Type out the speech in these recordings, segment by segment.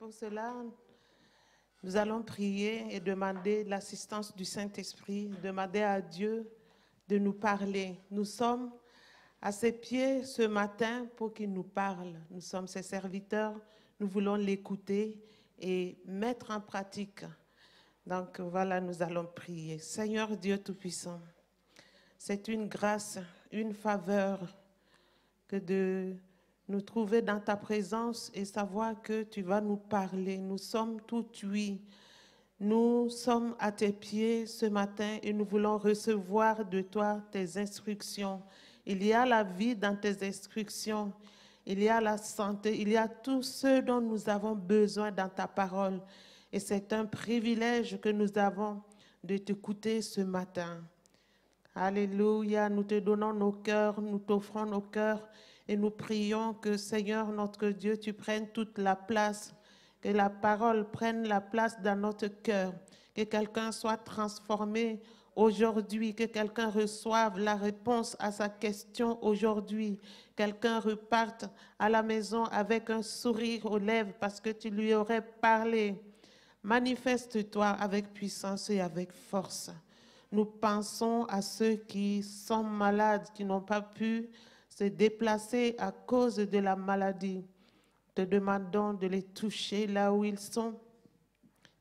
pour cela, nous allons prier et demander l'assistance du Saint-Esprit, demander à Dieu de nous parler. Nous sommes à ses pieds ce matin pour qu'il nous parle. Nous sommes ses serviteurs, nous voulons l'écouter et mettre en pratique. Donc voilà, nous allons prier. Seigneur Dieu Tout-Puissant, c'est une grâce, une faveur que de nous trouver dans ta présence et savoir que tu vas nous parler. Nous sommes tout oui. Nous sommes à tes pieds ce matin et nous voulons recevoir de toi tes instructions. Il y a la vie dans tes instructions. Il y a la santé. Il y a tout ce dont nous avons besoin dans ta parole. Et c'est un privilège que nous avons de t'écouter ce matin. Alléluia. Nous te donnons nos cœurs, nous t'offrons nos cœurs. Et nous prions que, Seigneur, notre Dieu, tu prennes toute la place, que la parole prenne la place dans notre cœur, que quelqu'un soit transformé aujourd'hui, que quelqu'un reçoive la réponse à sa question aujourd'hui, quelqu'un reparte à la maison avec un sourire aux lèvres parce que tu lui aurais parlé. Manifeste-toi avec puissance et avec force. Nous pensons à ceux qui sont malades, qui n'ont pas pu se déplacer à cause de la maladie. Te demandons de les toucher là où ils sont.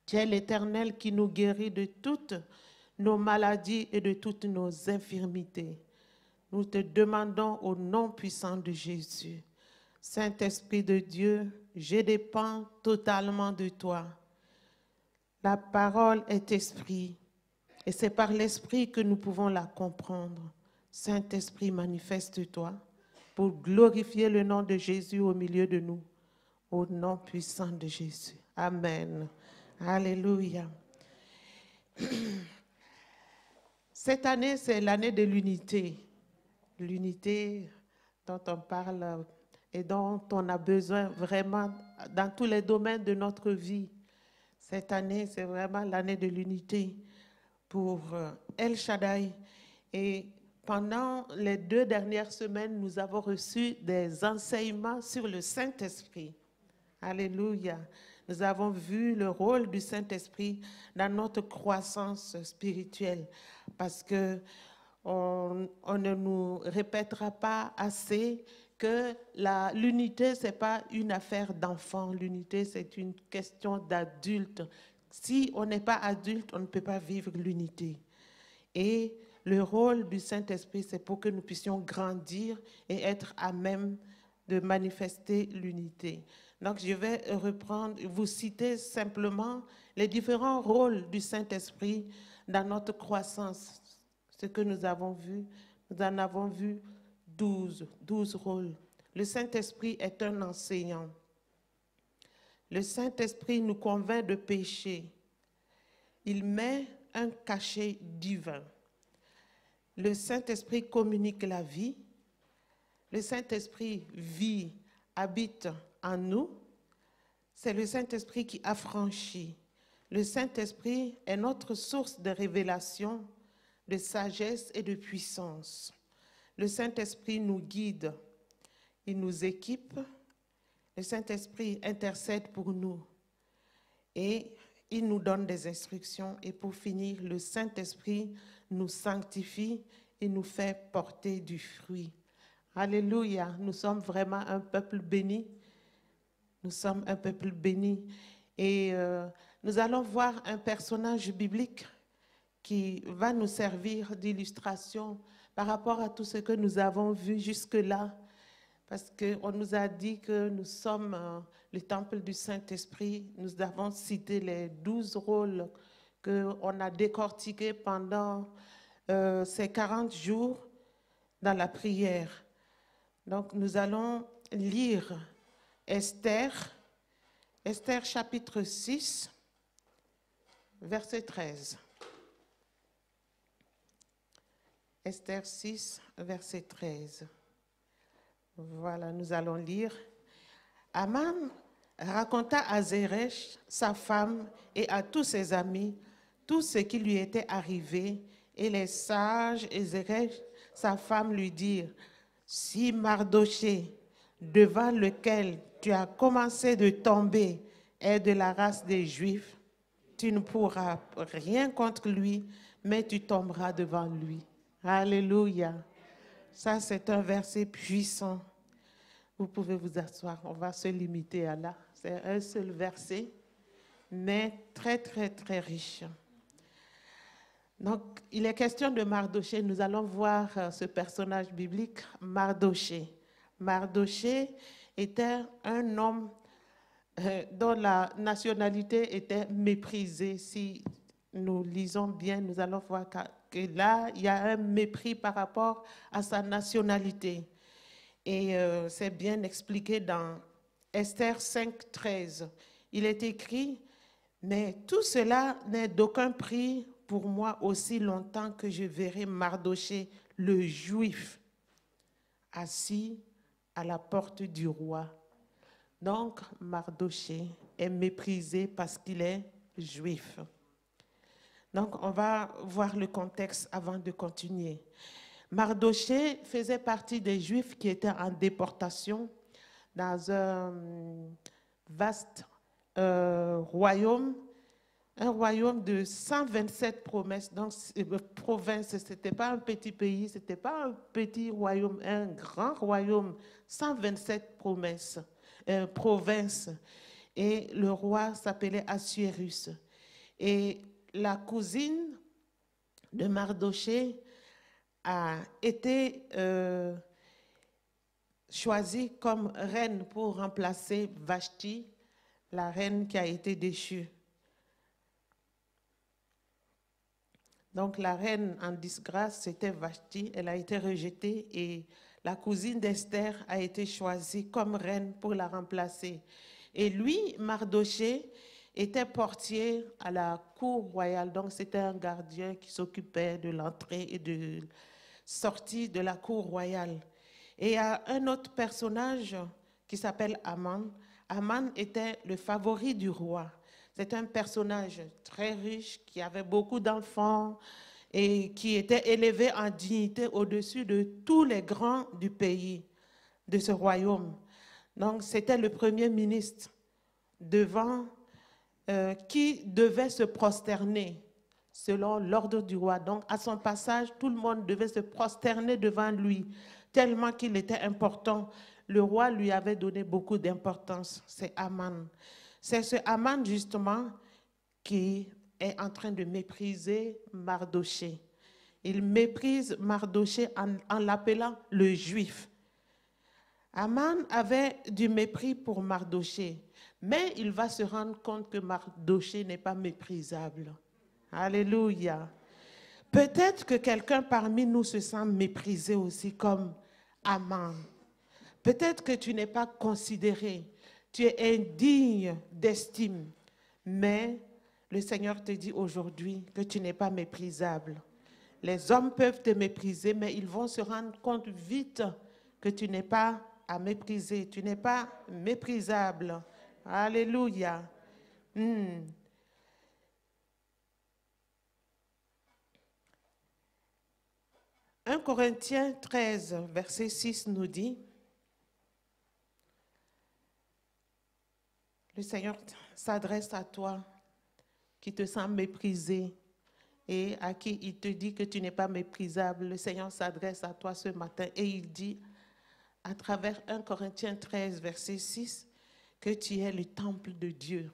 Tu es l'Éternel qui nous guérit de toutes nos maladies et de toutes nos infirmités. Nous te demandons au nom puissant de Jésus. Saint-Esprit de Dieu, je dépends totalement de toi. La parole est esprit et c'est par l'esprit que nous pouvons la comprendre. Saint-Esprit, manifeste-toi pour glorifier le nom de Jésus au milieu de nous. Au nom puissant de Jésus. Amen. Alléluia. Cette année, c'est l'année de l'unité. L'unité dont on parle et dont on a besoin vraiment dans tous les domaines de notre vie. Cette année, c'est vraiment l'année de l'unité pour El Shaddai. Et pendant les 2 dernières semaines, nous avons reçu des enseignements sur le Saint-Esprit. Alléluia. Nous avons vu le rôle du Saint-Esprit dans notre croissance spirituelle parce que on ne nous répétera pas assez que l'unité, ce n'est pas une affaire d'enfant. L'unité, c'est une question d'adulte. Si on n'est pas adulte, on ne peut pas vivre l'unité. Et le rôle du Saint-Esprit, c'est pour que nous puissions grandir et être à même de manifester l'unité. Donc, je vais reprendre, vous citer simplement les différents rôles du Saint-Esprit dans notre croissance. Ce que nous avons vu, nous en avons vu 12 rôles. Le Saint-Esprit est un enseignant. Le Saint-Esprit nous convainc de péché. Il met un cachet divin. Le Saint-Esprit communique la vie. Le Saint-Esprit vit, habite en nous. C'est le Saint-Esprit qui affranchit. Le Saint-Esprit est notre source de révélation, de sagesse et de puissance. Le Saint-Esprit nous guide, il nous équipe. Le Saint-Esprit intercède pour nous et il nous donne des instructions. Et pour finir, le Saint-Esprit nous sanctifie et nous fait porter du fruit. Alléluia, nous sommes vraiment un peuple béni. Nous sommes un peuple béni. Et nous allons voir un personnage biblique qui va nous servir d'illustration par rapport à tout ce que nous avons vu jusque-là. Parce qu'on nous a dit que nous sommes le temple du Saint-Esprit. Nous avons cité les 12 rôles qu'on a décortiqués pendant ces 40 jours dans la prière. Donc, nous allons lire Esther chapitre 6, verset 13. Esther 6, verset 13. Voilà, nous allons lire. Aman raconta à Zeresh, sa femme, et à tous ses amis, tout ce qui lui était arrivé, et les sages et Zeresh, sa femme, lui dirent, si Mardoché, devant lequel tu as commencé de tomber, est de la race des Juifs, tu ne pourras rien contre lui, mais tu tomberas devant lui. Alléluia. Ça, c'est un verset puissant. Vous pouvez vous asseoir. On va se limiter à là. C'est un seul verset, mais très, très, très riche. Donc, il est question de Mardoché. Nous allons voir ce personnage biblique, Mardoché. Mardoché était un homme dont la nationalité était méprisée. Si nous lisons bien, nous allons voir que là, il y a un mépris par rapport à sa nationalité. Et c'est bien expliqué dans Esther 5, 13. Il est écrit, mais tout cela n'est d'aucun prix pour moi aussi longtemps que je verrai Mardoché, le Juif, assis à la porte du roi. Donc, Mardoché est méprisé parce qu'il est juif. Donc, on va voir le contexte avant de continuer. Mardoché faisait partie des Juifs qui étaient en déportation dans un vaste royaume, un royaume de 127 promesses. Donc, province, ce n'était pas un petit pays, ce n'était pas un petit royaume, un grand royaume, 127 promesses, provinces. Et le roi s'appelait Assuérus. Et la cousine de Mardoché a été choisie comme reine pour remplacer Vashti, la reine qui a été déchue. Donc la reine en disgrâce, c'était Vashti, elle a été rejetée et la cousine d'Esther a été choisie comme reine pour la remplacer. Et lui, Mardoché, était portier à la cour royale, donc c'était un gardien qui s'occupait de l'entrée et de sortie de la cour royale. Et il y a un autre personnage qui s'appelle Aman. Aman était le favori du roi. C'est un personnage très riche qui avait beaucoup d'enfants et qui était élevé en dignité au-dessus de tous les grands du pays, de ce royaume. Donc c'était le premier ministre devant qui devait se prosterner selon l'ordre du roi. Donc, à son passage, tout le monde devait se prosterner devant lui, tellement qu'il était important. Le roi lui avait donné beaucoup d'importance. C'est Aman. C'est ce Aman, justement, qui est en train de mépriser Mardoché. Il méprise Mardoché en l'appelant le Juif. Aman avait du mépris pour Mardoché, mais il va se rendre compte que Mardoché n'est pas méprisable. Alléluia. Peut-être que quelqu'un parmi nous se sent méprisé aussi comme Aman. Peut-être que tu n'es pas considéré, tu es indigne d'estime, mais le Seigneur te dit aujourd'hui que tu n'es pas méprisable. Les hommes peuvent te mépriser, mais ils vont se rendre compte vite que tu n'es pas à mépriser, tu n'es pas méprisable. Alléluia. 1 Corinthiens 13, verset 6 nous dit, le Seigneur s'adresse à toi qui te sens méprisé et à qui il te dit que tu n'es pas méprisable. Le Seigneur s'adresse à toi ce matin et il dit à travers 1 Corinthiens 13, verset 6, que tu es le temple de Dieu.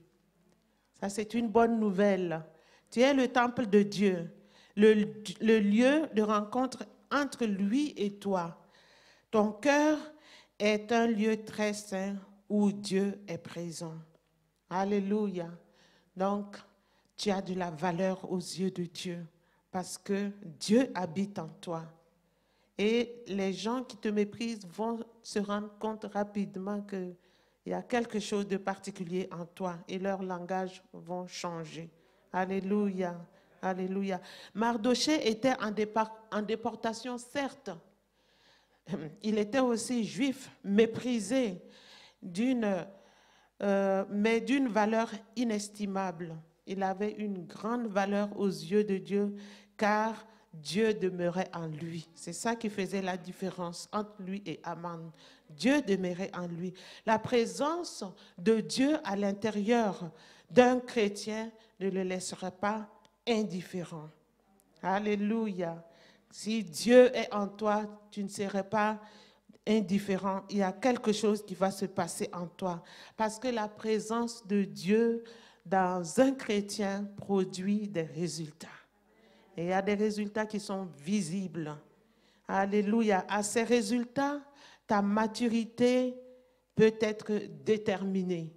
Ça, c'est une bonne nouvelle. Tu es le temple de Dieu, le lieu de rencontre entre lui et toi. Ton cœur est un lieu très saint où Dieu est présent. Alléluia. Donc, tu as de la valeur aux yeux de Dieu parce que Dieu habite en toi. Et les gens qui te méprisent vont se rendre compte rapidement qu'il y a quelque chose de particulier en toi et leur langage vont changer. Alléluia. Alléluia. Mardoché était en déportation, certes. Il était aussi juif, méprisé, mais d'une valeur inestimable. Il avait une grande valeur aux yeux de Dieu, car Dieu demeurait en lui. C'est ça qui faisait la différence entre lui et Aman. Dieu demeurait en lui. La présence de Dieu à l'intérieur d'un chrétien ne le laissera pas indifférent. Alléluia. Si Dieu est en toi, tu ne serais pas indifférent. Il y a quelque chose qui va se passer en toi. Parce que la présence de Dieu dans un chrétien produit des résultats. Et il y a des résultats qui sont visibles. Alléluia. À ces résultats, ta maturité peut être déterminée.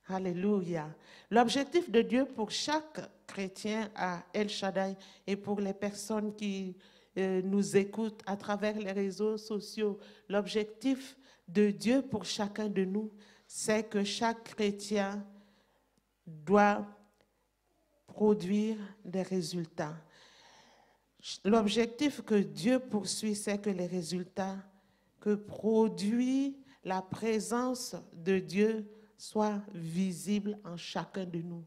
Alléluia. L'objectif de Dieu pour chaque chrétien à El Shaddai et pour les personnes qui nous écoutent à travers les réseaux sociaux, l'objectif de Dieu pour chacun de nous, c'est que chaque chrétien doit produire des résultats. L'objectif que Dieu poursuit, c'est que les résultats que produit la présence de Dieu soient visibles en chacun de nous.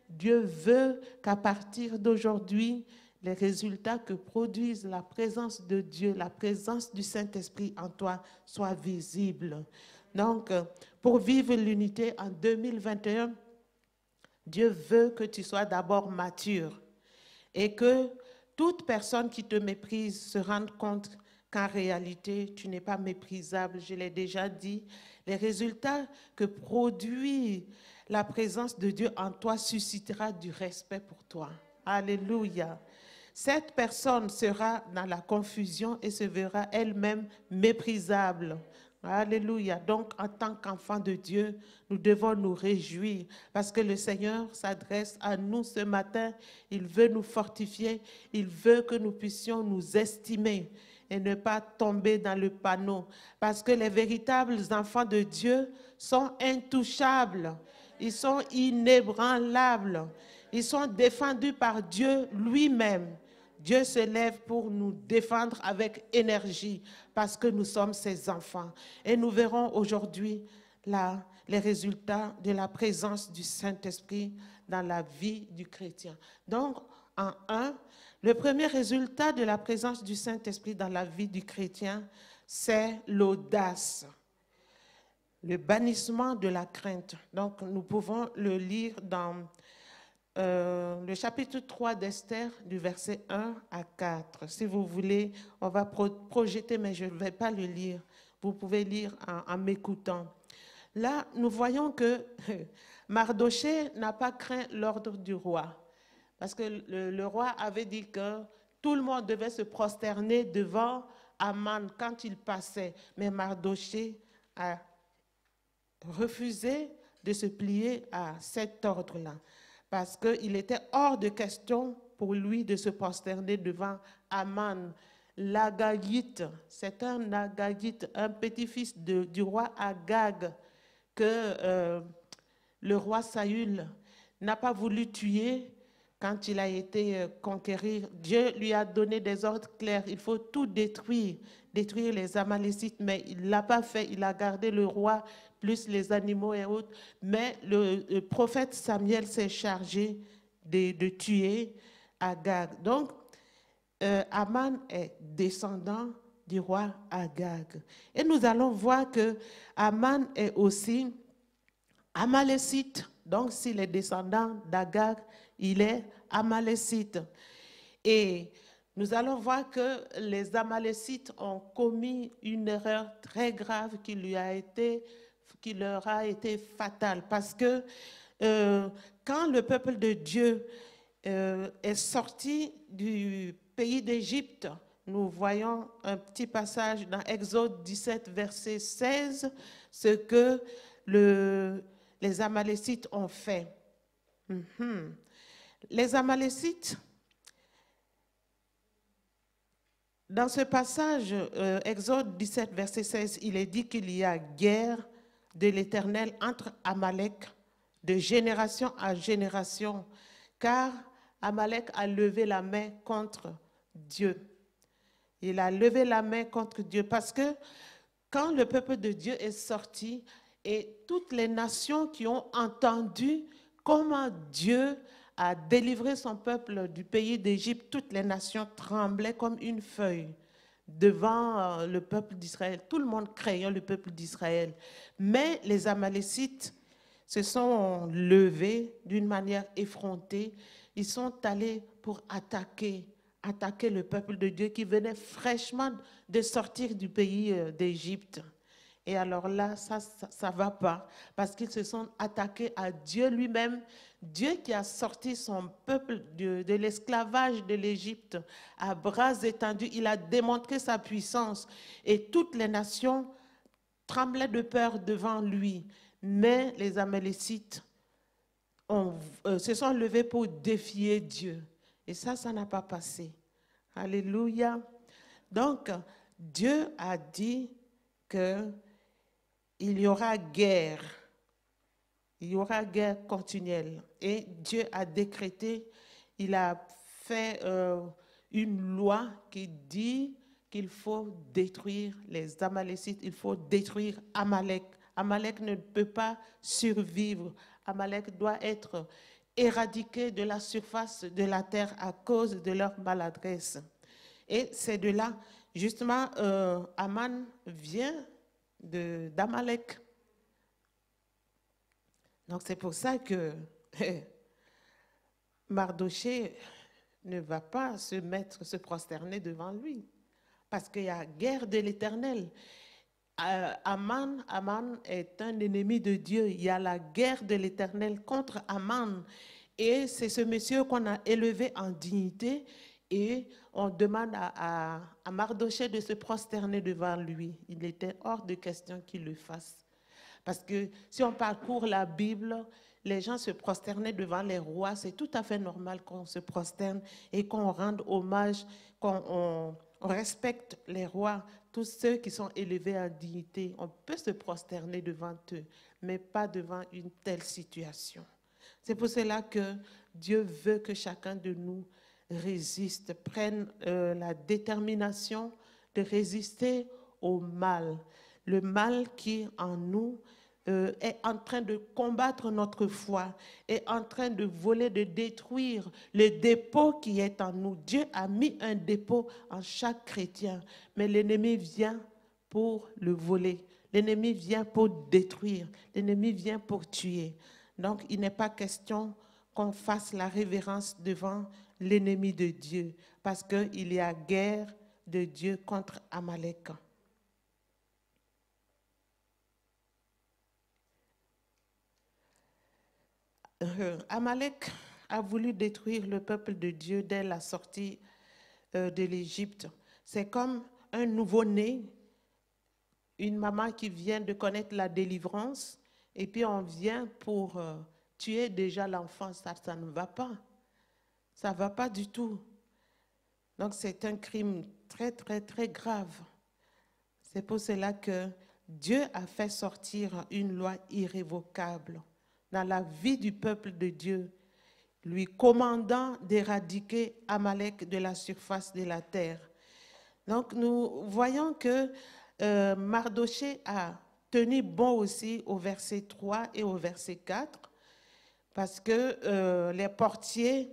Dieu veut qu'à partir d'aujourd'hui, les résultats que produisent la présence de Dieu, la présence du Saint-Esprit en toi soient visibles. Donc, pour vivre l'unité en 2021, Dieu veut que tu sois d'abord mature et que toute personne qui te méprise se rende compte qu'en réalité, tu n'es pas méprisable. Je l'ai déjà dit, les résultats que produit la présence de Dieu en toi suscitera du respect pour toi. Alléluia. Cette personne sera dans la confusion et se verra elle-même méprisable. Alléluia. Donc, en tant qu'enfants de Dieu, nous devons nous réjouir parce que le Seigneur s'adresse à nous ce matin. Il veut nous fortifier. Il veut que nous puissions nous estimer et ne pas tomber dans le panneau. Parce que les véritables enfants de Dieu sont intouchables. Ils sont inébranlables. Ils sont défendus par Dieu lui-même. Dieu se lève pour nous défendre avec énergie parce que nous sommes ses enfants. Et nous verrons aujourd'hui les résultats de la présence du Saint-Esprit dans la vie du chrétien. Donc, en un, le premier résultat de la présence du Saint-Esprit dans la vie du chrétien, c'est l'audace, le bannissement de la crainte. Donc, nous pouvons le lire dans le chapitre 3 d'Esther, du verset 1 à 4. Si vous voulez, on va projeter, mais je ne vais pas le lire. Vous pouvez lire en m'écoutant. Là, nous voyons que Mardochée n'a pas craint l'ordre du roi. Parce que le roi avait dit que tout le monde devait se prosterner devant Aman quand il passait. Mais Mardochée a refusé de se plier à cet ordre-là. Parce qu'il était hors de question pour lui de se prosterner devant Aman, l'Agagite. C'est un Agagite, un petit-fils du roi Agag, que le roi Saül n'a pas voulu tuer quand il a été conquérir. Dieu lui a donné des ordres clairs. Il faut tout détruire les Amalécites, mais il ne l'a pas fait. Il a gardé le roi, plus les animaux et autres. Mais le prophète Samuel s'est chargé de tuer Agag. Donc, Aman est descendant du roi Agag. Et nous allons voir que Aman est aussi Amalécite. Donc, s'il est descendant d'Agag, il est Amalécite. Et nous allons voir que les Amalécites ont commis une erreur très grave qui leur a été fatale. Parce que quand le peuple de Dieu est sorti du pays d'Égypte, nous voyons un petit passage dans Exode 17, verset 16, ce que les Amalécites ont fait. Les Amalécites, dans ce passage, Exode 17, verset 16, il est dit qu'il y a guerre de l'Éternel entre Amalek de génération à génération, car Amalek a levé la main contre Dieu. Il a levé la main contre Dieu parce que quand le peuple de Dieu est sorti et toutes les nations qui ont entendu comment Dieu a délivré son peuple du pays d'Égypte, toutes les nations tremblaient comme une feuille devant le peuple d'Israël. Tout le monde craignait le peuple d'Israël. Mais les Amalécites se sont levés d'une manière effrontée. Ils sont allés pour attaquer le peuple de Dieu qui venait fraîchement de sortir du pays d'Égypte. Et alors là, ça ne va pas, parce qu'ils se sont attaqués à Dieu lui-même, Dieu qui a sorti son peuple de l'esclavage de l'Égypte à bras étendus. Il a démontré sa puissance et toutes les nations tremblaient de peur devant lui. Mais les Amalécites se sont levés pour défier Dieu. Et ça n'a pas passé. Alléluia. Donc, Dieu a dit qu'il y aura guerre. Il y aura guerre continuelle. Et Dieu a décrété, il a fait une loi qui dit qu'il faut détruire les Amalécites, il faut détruire Amalek. Amalek ne peut pas survivre. Amalek doit être éradiqué de la surface de la terre à cause de leur maladresse. Et c'est de là, justement, Aman vient d'Amalek. Donc c'est pour ça que Mardoché ne va pas se prosterner devant lui. Parce qu'il y a guerre de l'Éternel. Aman est un ennemi de Dieu. Il y a la guerre de l'Éternel contre Aman. Et c'est ce monsieur qu'on a élevé en dignité. Et on demande à Mardoché de se prosterner devant lui. Il était hors de question qu'il le fasse. Parce que si on parcourt la Bible, les gens se prosternaient devant les rois. C'est tout à fait normal qu'on se prosterne et qu'on rende hommage, qu'on respecte les rois, tous ceux qui sont élevés en dignité. On peut se prosterner devant eux, mais pas devant une telle situation. C'est pour cela que Dieu veut que chacun de nous résiste, prenne la détermination de résister au mal. Le mal qui en nous est en train de combattre notre foi, est en train de voler, de détruire le dépôt qui est en nous. Dieu a mis un dépôt en chaque chrétien, mais l'ennemi vient pour le voler. L'ennemi vient pour détruire. L'ennemi vient pour tuer. Donc, il n'est pas question qu'on fasse la révérence devant l'ennemi de Dieu, parce qu'il y a guerre de Dieu contre Amalek. Amalek a voulu détruire le peuple de Dieu dès la sortie de l'Égypte. C'est comme un nouveau-né, une maman qui vient de connaître la délivrance, et puis on vient pour tuer déjà l'enfant. Ça ne va pas. Ça ne va pas du tout. Donc c'est un crime très, très, très grave. C'est pour cela que Dieu a fait sortir une loi irrévocable dans la vie du peuple de Dieu, lui commandant d'éradiquer Amalek de la surface de la terre. Donc nous voyons que Mardoché a tenu bon aussi au verset 3 et au verset 4, parce que les portiers,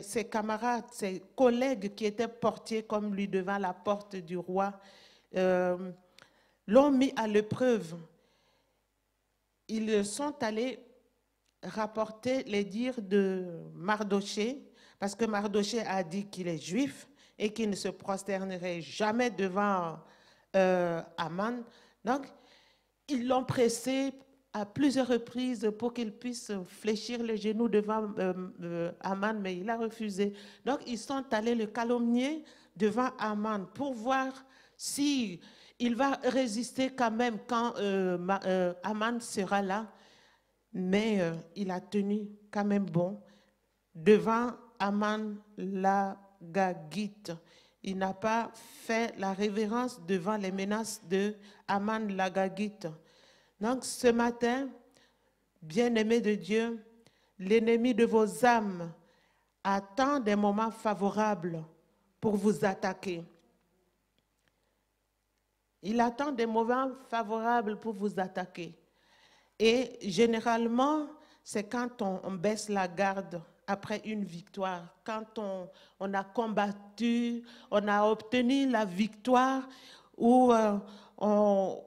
ses camarades, ses collègues qui étaient portiers comme lui devant la porte du roi, l'ont mis à l'épreuve. Ils sont allés rapporter les dires de Mardoché, parce que Mardoché a dit qu'il est juif et qu'il ne se prosternerait jamais devant Aman. Donc, ils l'ont pressé à plusieurs reprises pour qu'il puisse fléchir les genoux devant Aman, mais il a refusé. Donc, ils sont allés le calomnier devant Aman pour voir si il va résister quand même quand Aman sera là. Mais il a tenu quand même bon devant Aman l'Agagite. Il n'a pas fait la révérence devant les menaces de Aman l'Agagite. Donc ce matin, bien-aimés de Dieu, l'ennemi de vos âmes attend des moments favorables pour vous attaquer. Il attend des moments favorables pour vous attaquer. Et généralement, c'est quand on baisse la garde après une victoire. Quand on a combattu, on a obtenu la victoire, où on,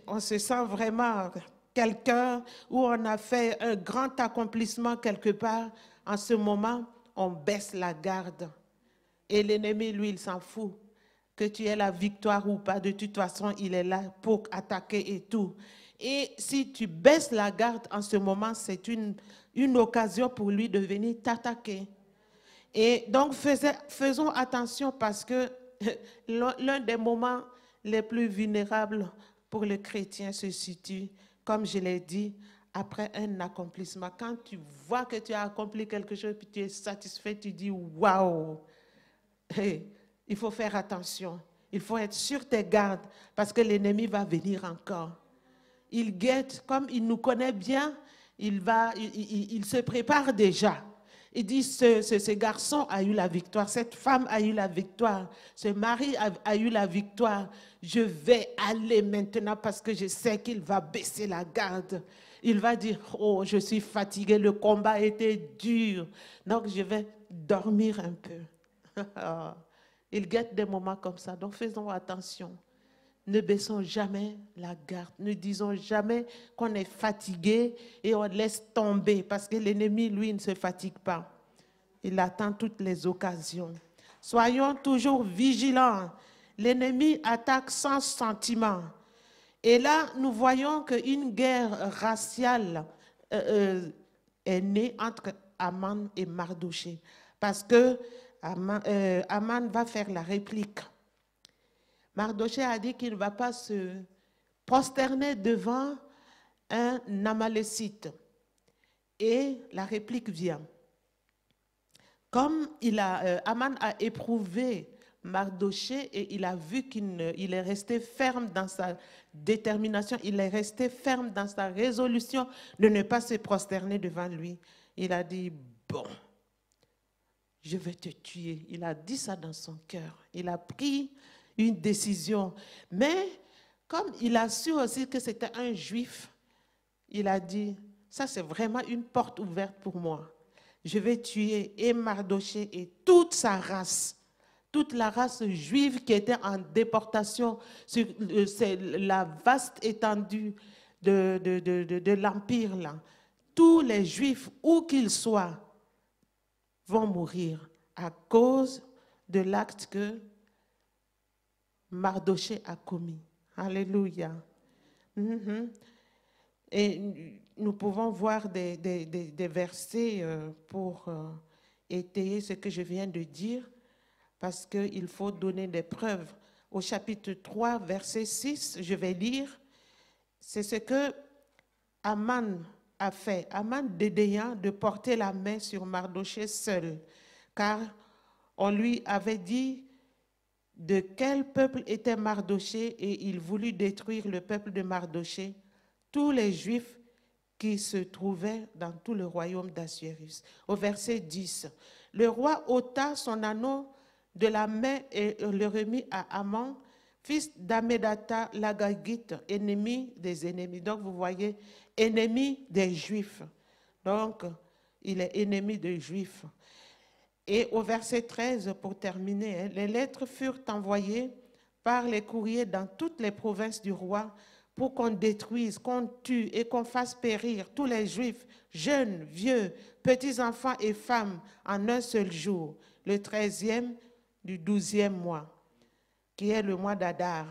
on se sent vraiment quelqu'un, où on a fait un grand accomplissement quelque part, en ce moment, on baisse la garde. Et l'ennemi, lui, il s'en fout. Que tu aies la victoire ou pas, de toute façon, il est là pour attaquer et tout. Et si tu baisses la garde en ce moment, c'est une occasion pour lui de venir t'attaquer. Et donc, faisons attention parce que l'un des moments les plus vulnérables pour le chrétien se situe, comme je l'ai dit, après un accomplissement. Quand tu vois que tu as accompli quelque chose, puis tu es satisfait, tu dis « Waouh !» Il faut faire attention. Il faut être sur tes gardes parce que l'ennemi va venir encore. Il guette, comme il nous connaît bien, il se prépare déjà. Il dit, ce garçon a eu la victoire, cette femme a eu la victoire, ce mari a eu la victoire. Je vais aller maintenant parce que je sais qu'il va baisser la garde. Il va dire, oh, je suis fatigué, le combat était dur, donc je vais dormir un peu. Il guette des moments comme ça, donc faisons attention. Ne baissons jamais la garde. Ne disons jamais qu'on est fatigué et on laisse tomber parce que l'ennemi, lui, ne se fatigue pas. Il attend toutes les occasions. Soyons toujours vigilants. L'ennemi attaque sans sentiment. Et là, nous voyons qu'une guerre raciale est née entre Aman et Mardoché parce que Aman va faire la réplique. Mardoché a dit qu'il ne va pas se prosterner devant un Amalécite. Et la réplique vient. Comme Aman a éprouvé Mardoché et il a vu qu'il est resté ferme dans sa détermination, il est resté ferme dans sa résolution de ne pas se prosterner devant lui. Il a dit, bon, je vais te tuer. Il a dit ça dans son cœur. Il a pris une décision. Mais comme il a su aussi que c'était un juif, il a dit, ça c'est vraiment une porte ouverte pour moi. Je vais tuer et Mardoché et toute sa race, toute la race juive qui était en déportation sur la vaste étendue de l'Empire là. Tous les juifs, où qu'ils soient, vont mourir à cause de l'acte que Mardoché a commis. Alléluia. Et nous pouvons voir des versets pour étayer ce que je viens de dire, parce qu'il faut donner des preuves. Au chapitre 3, verset 6, je vais lire, c'est ce que Aman a fait. Aman dédaigna de porter la main sur Mardoché seul, car on lui avait dit de quel peuple était Mardoché et il voulut détruire le peuple de Mardoché, tous les Juifs qui se trouvaient dans tout le royaume d'Assuérus. Au verset 10, le roi ôta son anneau de la main et le remit à Aman, fils d'Amédatha l'Agagite, ennemi des ennemis. Donc vous voyez, ennemi des Juifs. Donc il est ennemi des Juifs. Et au verset 13, pour terminer, les lettres furent envoyées par les courriers dans toutes les provinces du roi pour qu'on détruise, qu'on tue et qu'on fasse périr tous les Juifs, jeunes, vieux, petits-enfants et femmes, en un seul jour, le 13e du 12e mois, qui est le mois d'Adar,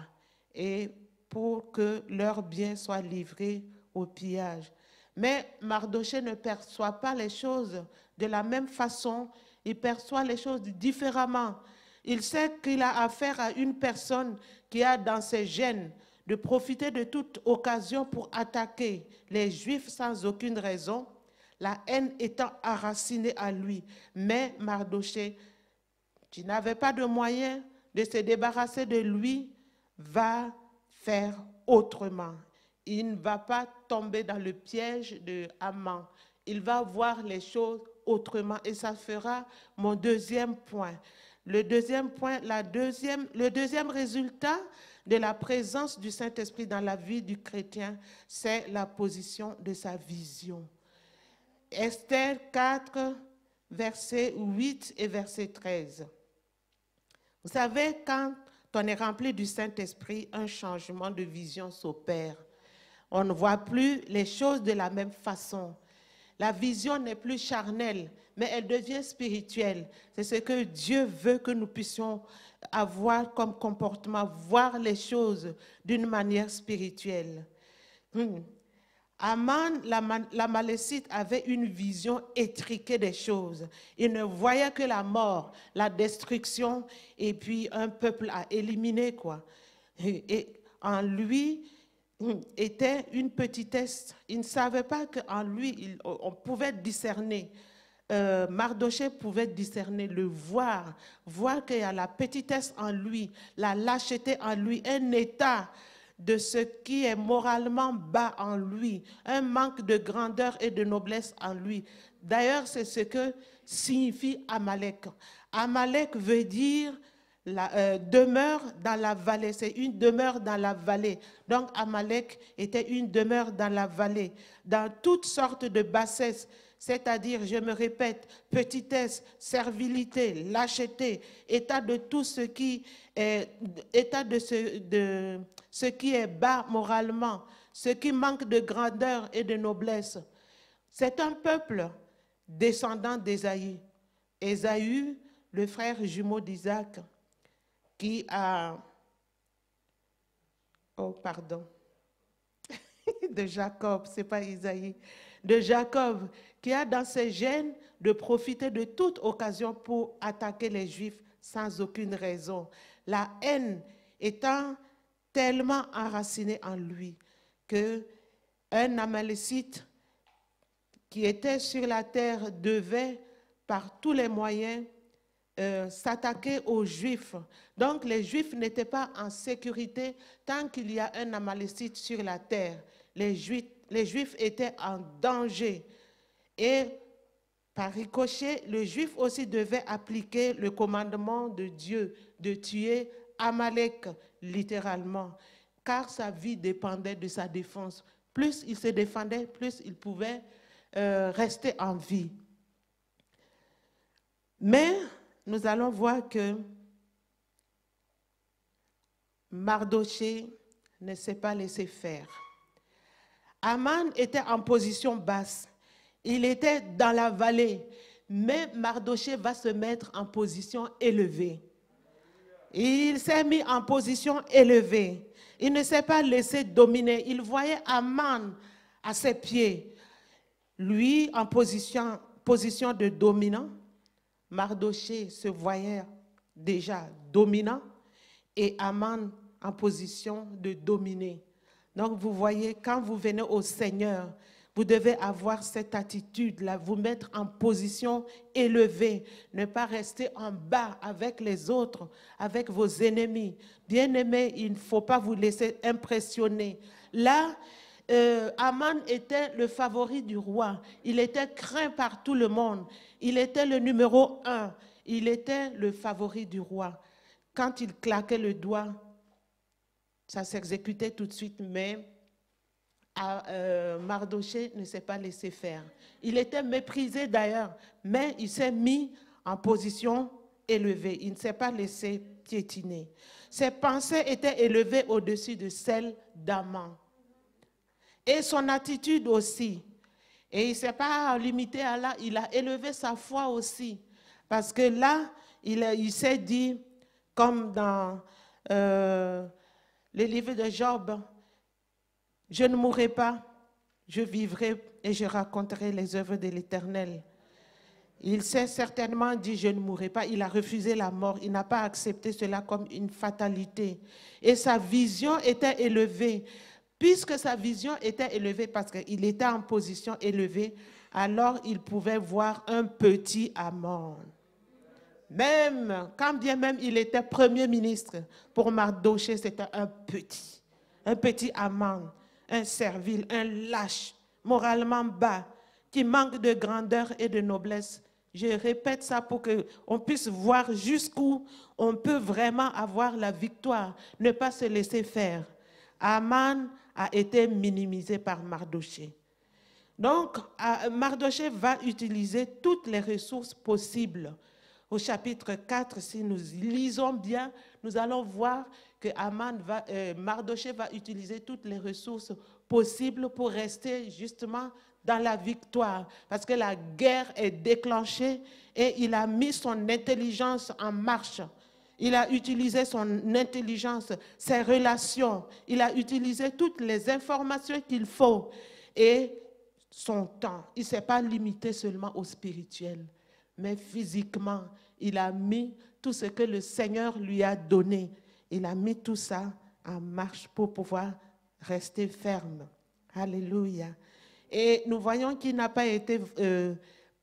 et pour que leurs biens soient livrés au pillage. Mais Mardoché ne perçoit pas les choses de la même façon. Il perçoit les choses différemment. Il sait qu'il a affaire à une personne qui a dans ses gènes de profiter de toute occasion pour attaquer les Juifs sans aucune raison, la haine étant enracinée à lui. Mais Mardoché, qui n'avait pas de moyen de se débarrasser de lui, va faire autrement. Il ne va pas tomber dans le piège de Aman. Il va voir les choses autrement. Et ça fera mon deuxième point. Le deuxième point, le deuxième résultat de la présence du Saint-Esprit dans la vie du chrétien, c'est la position de sa vision. Esther 4, verset 8 et verset 13. Vous savez, quand on est rempli du Saint-Esprit, un changement de vision s'opère. On ne voit plus les choses de la même façon. La vision n'est plus charnelle, mais elle devient spirituelle. C'est ce que Dieu veut que nous puissions avoir comme comportement, voir les choses d'une manière spirituelle. Aman, l'Amalécite, avait une vision étriquée des choses. Il ne voyait que la mort, la destruction et puis un peuple à éliminer, quoi. Et en lui était une petitesse. Il ne savait pas qu'en lui, on pouvait discerner. Mardochée pouvait discerner, le voir qu'il y a la petitesse en lui, la lâcheté en lui, un état de ce qui est moralement bas en lui, un manque de grandeur et de noblesse en lui. D'ailleurs, c'est ce que signifie Amalek. Amalek veut dire demeure dans la vallée, c'est une demeure dans la vallée. Donc Amalek était une demeure dans la vallée, dans toutes sortes de bassesses, c'est-à-dire, je me répète, petitesse, servilité, lâcheté, état de tout ce qui est, état de ce qui est bas moralement, ce qui manque de grandeur et de noblesse. C'est un peuple descendant d'Ésaü. Ésaü, le frère jumeau d'Isaac, qui a, de Jacob, c'est pas Isaïe, de Jacob, qui a dans ses gènes de profiter de toute occasion pour attaquer les Juifs sans aucune raison. La haine étant tellement enracinée en lui qu'un Amalécite qui était sur la terre devait, par tous les moyens, s'attaquer aux Juifs. Donc les Juifs n'étaient pas en sécurité tant qu'il y a un Amalécite sur la terre. Les Juifs étaient en danger. Et par ricochet, le Juif aussi devait appliquer le commandement de Dieu de tuer Amalek, littéralement, car sa vie dépendait de sa défense. Plus il se défendait, plus il pouvait rester en vie. Mais nous allons voir que Mardochée ne s'est pas laissé faire. Aman était en position basse. Il était dans la vallée. Mais Mardochée va se mettre en position élevée. Il s'est mis en position élevée. Il ne s'est pas laissé dominer. Il voyait Aman à ses pieds. Lui, en position de dominant, Mardochée se voyait déjà dominant et Aman en position de dominer. Donc vous voyez, quand vous venez au Seigneur, vous devez avoir cette attitude-là, vous mettre en position élevée, ne pas rester en bas avec les autres, avec vos ennemis. Bien-aimés, il ne faut pas vous laisser impressionner. Là, Aman était le favori du roi. Il était craint par tout le monde. Il était le numéro 1. Il était le favori du roi. Quand il claquait le doigt, ça s'exécutait tout de suite, mais Mardochée ne s'est pas laissé faire. Il était méprisé d'ailleurs, mais il s'est mis en position élevée. Il ne s'est pas laissé piétiner. Ses pensées étaient élevées au-dessus de celles d'Aman. Et son attitude aussi. Et il ne s'est pas limité à là, il a élevé sa foi aussi. Parce que là, il s'est dit, comme dans le livre de Job, je ne mourrai pas, je vivrai et je raconterai les œuvres de l'Éternel. Il s'est certainement dit, je ne mourrai pas. Il a refusé la mort. Il n'a pas accepté cela comme une fatalité. Et sa vision était élevée. Puisque sa vision était élevée parce qu'il était en position élevée, alors il pouvait voir un petit Aman. Même, quand bien même il était premier ministre, pour Mardochée, c'était un petit Aman, un servile, un lâche, moralement bas, qui manque de grandeur et de noblesse. Je répète ça pour qu'on puisse voir jusqu'où on peut vraiment avoir la victoire, ne pas se laisser faire. Aman a été minimisé par Mardochée. Donc, Mardochée va utiliser toutes les ressources possibles. Au chapitre 4, si nous lisons bien, nous allons voir que Mardochée va utiliser toutes les ressources possibles pour rester justement dans la victoire. Parce que la guerre est déclenchée et il a mis son intelligence en marche. Il a utilisé son intelligence, ses relations. Il a utilisé toutes les informations qu'il faut. Et son temps, il ne s'est pas limité seulement au spirituel, mais physiquement, il a mis tout ce que le Seigneur lui a donné. Il a mis tout ça en marche pour pouvoir rester ferme. Alléluia. Et nous voyons qu'il n'a pas été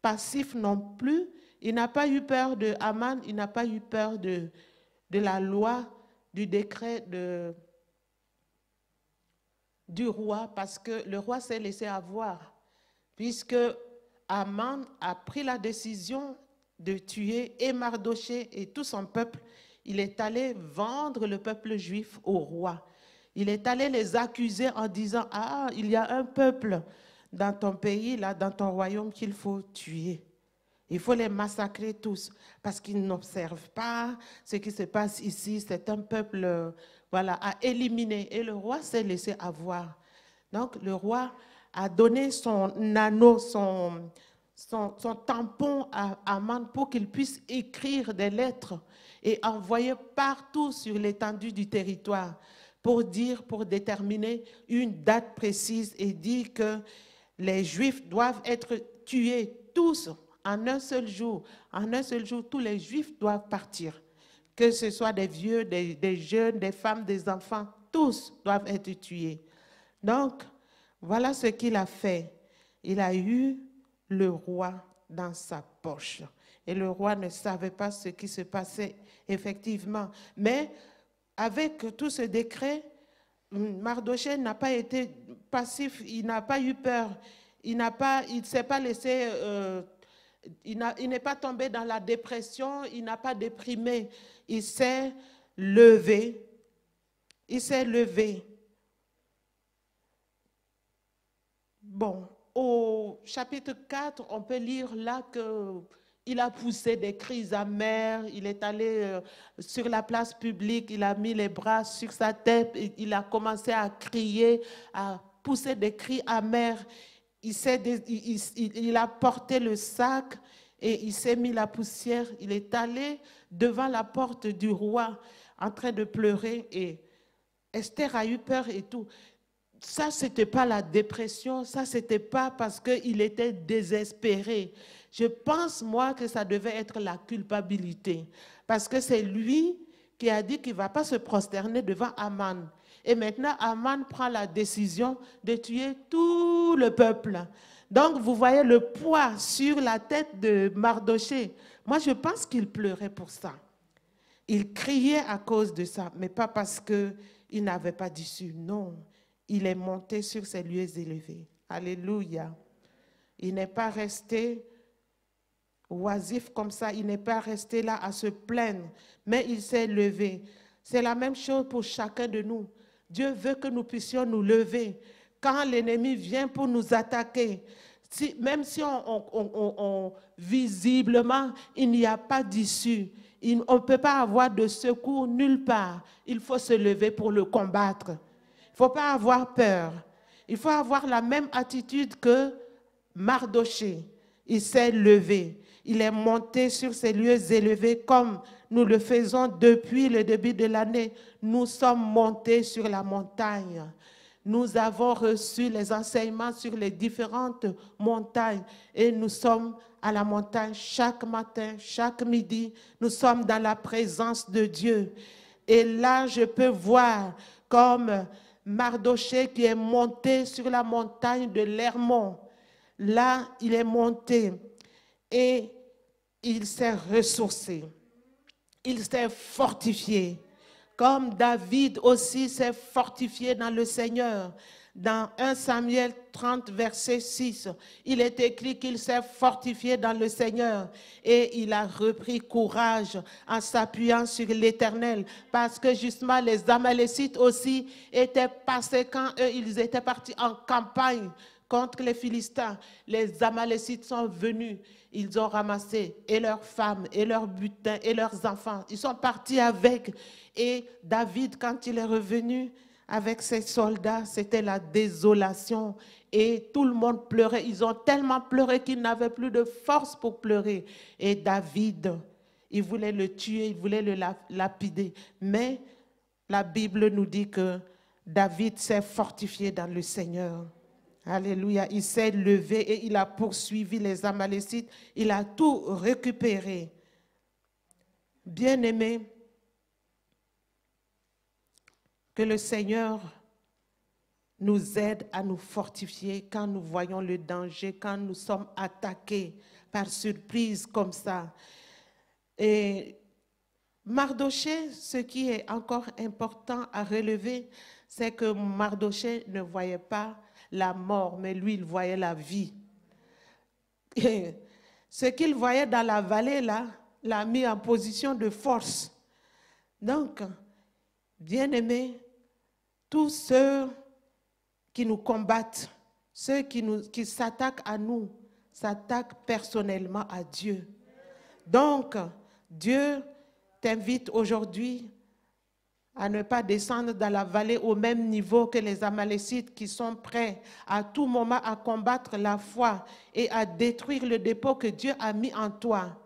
passif non plus. Il n'a pas eu peur de Haman, il n'a pas eu peur de la loi, du décret du roi, parce que le roi s'est laissé avoir. Puisque Haman a pris la décision de tuer et Mardochée et tout son peuple, il est allé vendre le peuple juif au roi. Il est allé les accuser en disant « Ah, il y a un peuple dans ton pays, là, dans ton royaume qu'il faut tuer. Il faut les massacrer tous parce qu'ils n'observent pas ce qui se passe ici. C'est un peuple voilà, à éliminer. » Et le roi s'est laissé avoir. Donc, le roi a donné son anneau, son tampon à Haman pour qu'il puisse écrire des lettres et envoyer partout sur l'étendue du territoire pour déterminer une date précise et dire que les Juifs doivent être tués tous en un seul jour. En un seul jour, tous les Juifs doivent partir. Que ce soit des vieux, des jeunes, des femmes, des enfants, tous doivent être tués. Donc, voilà ce qu'il a fait. Il a eu le roi dans sa poche. Et le roi ne savait pas ce qui se passait effectivement. Mais avec tout ce décret, Mardochée n'a pas été passif, il n'a pas eu peur, il ne s'est pas laissé, il n'est pas tombé dans la dépression, il n'a pas déprimé, il s'est levé. Il s'est levé. Bon, au chapitre 4, on peut lire là qu'il a poussé des cris amers, il est allé sur la place publique, il a mis les bras sur sa tête, il a commencé à crier, à pousser des cris amers. Il a porté le sac et il s'est mis la poussière. Il est allé devant la porte du roi en train de pleurer et Esther a eu peur et tout. Ça, ce n'était pas la dépression, ça, ce n'était pas parce qu'il était désespéré. Je pense, moi, que ça devait être la culpabilité. Parce que c'est lui qui a dit qu'il ne va pas se prosterner devant Haman. Et maintenant, Haman prend la décision de tuer tout le peuple. Donc, vous voyez le poids sur la tête de Mardochée. Moi, je pense qu'il pleurait pour ça. Il criait à cause de ça, mais pas parce qu'il n'avait pas d'issue, non. Il est monté sur ces lieux élevés. Alléluia. Il n'est pas resté oisif comme ça. Il n'est pas resté là à se plaindre. Mais il s'est levé. C'est la même chose pour chacun de nous. Dieu veut que nous puissions nous lever. Quand l'ennemi vient pour nous attaquer, même si visiblement, il n'y a pas d'issue, on ne peut pas avoir de secours nulle part. Il faut se lever pour le combattre. Il ne faut pas avoir peur. Il faut avoir la même attitude que Mardochée. Il s'est levé. Il est monté sur ces lieux élevés comme nous le faisons depuis le début de l'année. Nous sommes montés sur la montagne. Nous avons reçu les enseignements sur les différentes montagnes et nous sommes à la montagne chaque matin, chaque midi. Nous sommes dans la présence de Dieu. Et là, je peux voir comme Mardochée qui est monté sur la montagne de l'Hermon. Là, il est monté et il s'est ressourcé. Il s'est fortifié. Comme David aussi s'est fortifié dans le Seigneur. Dans 1 Samuel 30, verset 6, il est écrit qu'il s'est fortifié dans le Seigneur et il a repris courage en s'appuyant sur l'Éternel parce que justement les Amalécites aussi étaient passés quand eux, ils étaient partis en campagne contre les Philistins, les Amalécites sont venus. Ils ont ramassé et leurs femmes, et leurs butins, et leurs enfants. Ils sont partis avec. Et David, quand il est revenu avec ses soldats, c'était la désolation. Et tout le monde pleurait. Ils ont tellement pleuré qu'ils n'avaient plus de force pour pleurer. Et David, il voulait le tuer, il voulait le lapider. Mais la Bible nous dit que David s'est fortifié dans le Seigneur. Alléluia. Il s'est levé et il a poursuivi les Amalécites. Il a tout récupéré. Bien-aimés, que le Seigneur nous aide à nous fortifier quand nous voyons le danger, quand nous sommes attaqués par surprise comme ça. Et Mardoché, ce qui est encore important à relever, c'est que Mardoché ne voyait pas la mort, mais lui, il voyait la vie. Et ce qu'il voyait dans la vallée, là, l'a mis en position de force. Donc, bien-aimés, tous ceux qui nous combattent, ceux qui s'attaquent à nous, s'attaquent personnellement à Dieu. Donc, Dieu t'invite aujourd'hui à ne pas descendre dans la vallée au même niveau que les Amalécites qui sont prêts à tout moment à combattre la foi et à détruire le dépôt que Dieu a mis en toi.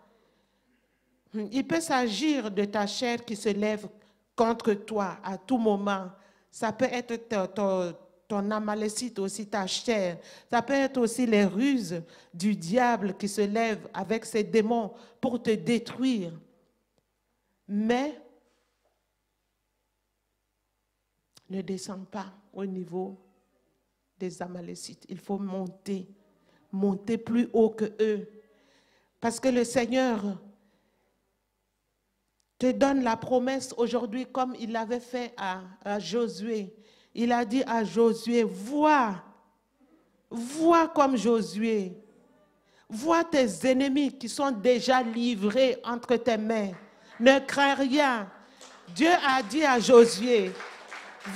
Il peut s'agir de ta chair qui se lève contre toi à tout moment. Ça peut être ton Amalécite aussi, ta chair. Ça peut être aussi les ruses du diable qui se lèvent avec ses démons pour te détruire. Mais ne descends pas au niveau des Amalécites. Il faut monter plus haut que eux. Parce que le Seigneur te donne la promesse aujourd'hui comme il l'avait fait à Josué. Il a dit à Josué, vois comme Josué. Vois tes ennemis qui sont déjà livrés entre tes mains. Ne crains rien. Dieu a dit à Josué,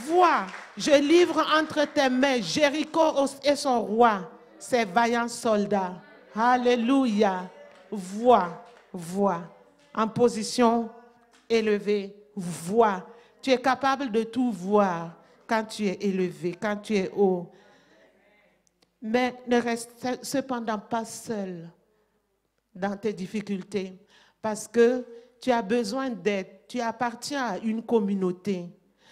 vois, je livre entre tes mains Jéricho et son roi, ses vaillants soldats. Alléluia. Vois, en position élevée, vois. Tu es capable de tout voir quand tu es élevé, quand tu es haut. Mais ne reste cependant pas seul dans tes difficultés parce que tu as besoin d'aide, tu appartiens à une communauté.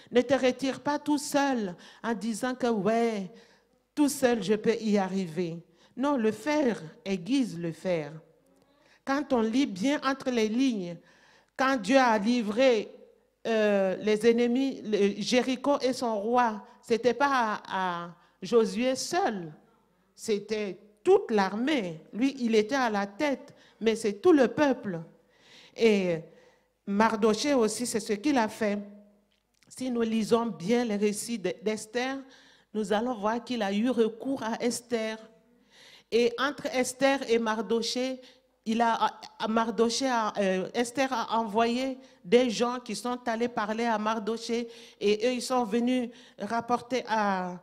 Ne te retire pas tout seul en disant que ouais, tout seul je peux y arriver. Non, le faire aiguise le fer. Quand on lit bien entre les lignes, quand Dieu a livré les ennemis, Jéricho et son roi, ce n'était pas à Josué seul, c'était toute l'armée. Lui, il était à la tête, mais c'est tout le peuple. Et Mardoché aussi, c'est ce qu'il a fait. Si nous lisons bien les récits d'Esther, nous allons voir qu'il a eu recours à Esther. Et entre Esther et Mardoché, Esther a envoyé des gens qui sont allés parler à Mardoché et eux, ils sont venus rapporter à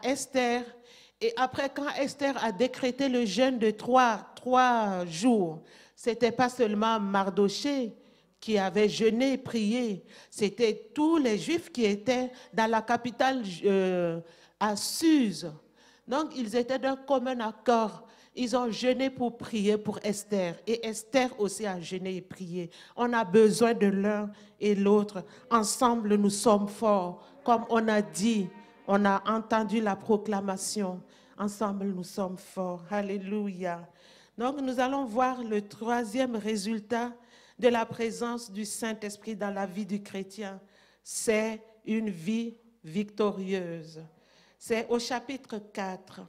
Esther. Et après, quand Esther a décrété le jeûne de trois jours, ce n'était pas seulement Mardoché qui avait jeûné et prié, c'était tous les Juifs qui étaient dans la capitale à Suse. Donc, ils étaient d'un commun accord. Ils ont jeûné pour prier pour Esther. Et Esther aussi a jeûné et prié. On a besoin de l'un et l'autre. Ensemble, nous sommes forts. Comme on a dit, on a entendu la proclamation. Ensemble, nous sommes forts. Alléluia. Donc, nous allons voir le troisième résultat de la présence du Saint-Esprit dans la vie du chrétien. C'est une vie victorieuse. C'est au chapitre 4.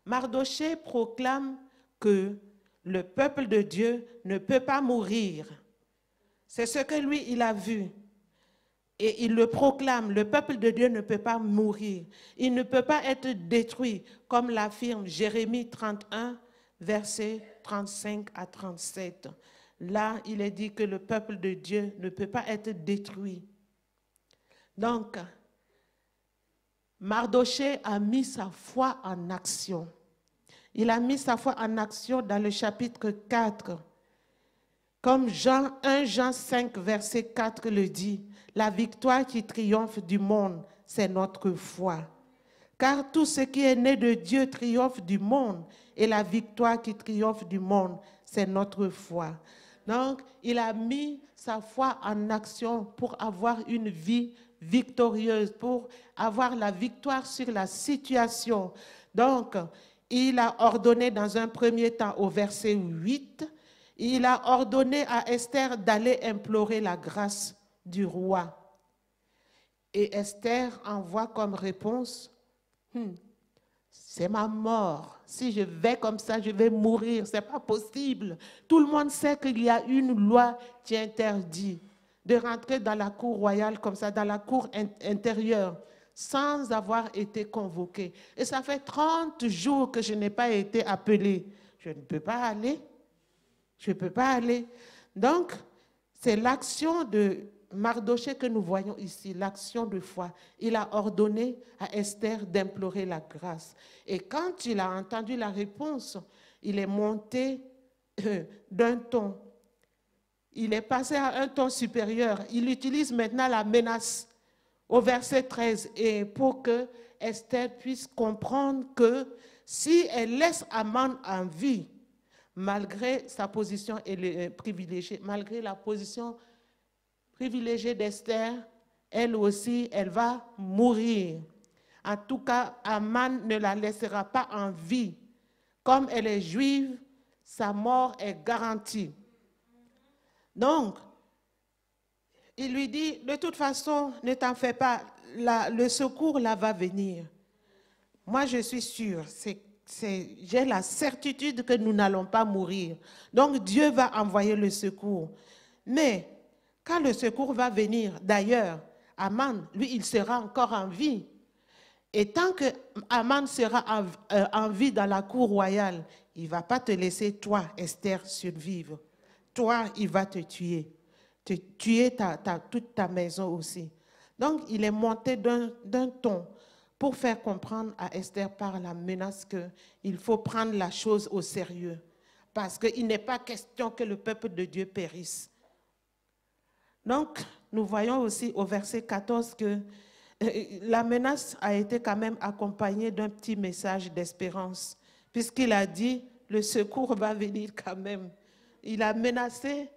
Mardoché proclame que le peuple de Dieu ne peut pas mourir. C'est ce que lui, il a vu. Et il le proclame, le peuple de Dieu ne peut pas mourir. Il ne peut pas être détruit, comme l'affirme Jérémie 31, versets 35 à 37. Là, il est dit que le peuple de Dieu ne peut pas être détruit. Donc, Mardochée a mis sa foi en action. Il a mis sa foi en action dans le chapitre 4. Comme 1 Jean 5, verset 4 le dit, la victoire qui triomphe du monde, c'est notre foi. Car tout ce qui est né de Dieu triomphe du monde, et la victoire qui triomphe du monde, c'est notre foi. Donc, il a mis sa foi en action pour avoir une vie victorieuse, pour avoir la victoire sur la situation. Donc, il a ordonné dans un premier temps au verset 8, il a ordonné à Esther d'aller implorer la grâce du roi. Et Esther envoie comme réponse, c'est ma mort. Si je vais comme ça, je vais mourir. Ce n'est pas possible. Tout le monde sait qu'il y a une loi qui interdit de rentrer dans la cour royale comme ça, dans la cour intérieure, sans avoir été convoqué. Et ça fait 30 jours que je n'ai pas été appelée. Je ne peux pas aller. Je ne peux pas aller. Donc, c'est l'action de Mardochée que nous voyons ici, l'action de foi. Il a ordonné à Esther d'implorer la grâce. Et quand il a entendu la réponse, il est monté d'un ton. Il est passé à un ton supérieur. Il utilise maintenant la menace au verset 13. Et pour que Esther puisse comprendre que si elle laisse Aman en vie, malgré sa position privilégiée, malgré la position privilégiée d'Esther, elle aussi, elle va mourir. En tout cas, Aman ne la laissera pas en vie. Comme elle est juive, sa mort est garantie. Donc, il lui dit, de toute façon, ne t'en fais pas, le secours là va venir. Moi, je suis sûre, j'ai la certitude que nous n'allons pas mourir. Donc, Dieu va envoyer le secours. Mais, quand le secours va venir, d'ailleurs, Aman, lui, il sera encore en vie. Et tant que Aman sera en vie dans la cour royale, il ne va pas te laisser, toi, Esther, survivre. Toi, il va te tuer. Te tuer toute ta maison aussi. Donc, il est monté d'un ton pour faire comprendre à Esther par la menace qu'il faut prendre la chose au sérieux. Parce qu'il n'est pas question que le peuple de Dieu périsse. Donc, nous voyons aussi au verset 14 que la menace a été quand même accompagnée d'un petit message d'espérance, puisqu'il a dit, le secours va venir quand même. Il a menacé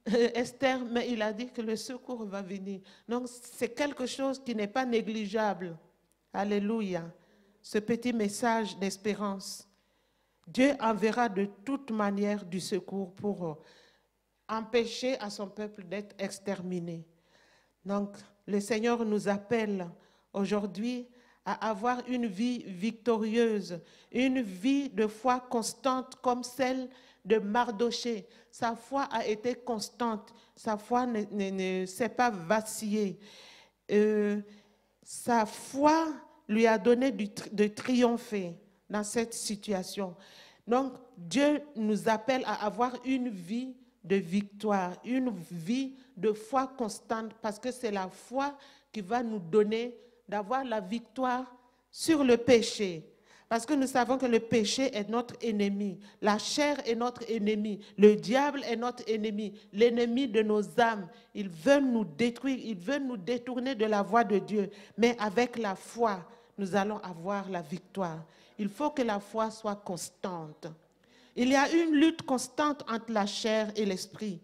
Esther, mais il a dit que le secours va venir. Donc, c'est quelque chose qui n'est pas négligeable. Alléluia. Ce petit message d'espérance. Dieu enverra de toute manière du secours pour empêcher à son peuple d'être exterminé. Donc, le Seigneur nous appelle aujourd'hui à avoir une vie victorieuse, une vie de foi constante comme celle de Mardochée. Sa foi a été constante, sa foi ne s'est pas vacillée. Sa foi lui a donné de triompher dans cette situation. Donc, Dieu nous appelle à avoir une vie de victoire, une vie de foi constante, parce que c'est la foi qui va nous donner d'avoir la victoire sur le péché. Parce que nous savons que le péché est notre ennemi, la chair est notre ennemi, le diable est notre ennemi, l'ennemi de nos âmes. Il veut nous détruire, il veut nous détourner de la voie de Dieu. Mais avec la foi, nous allons avoir la victoire. Il faut que la foi soit constante. Il y a une lutte constante entre la chair et l'esprit,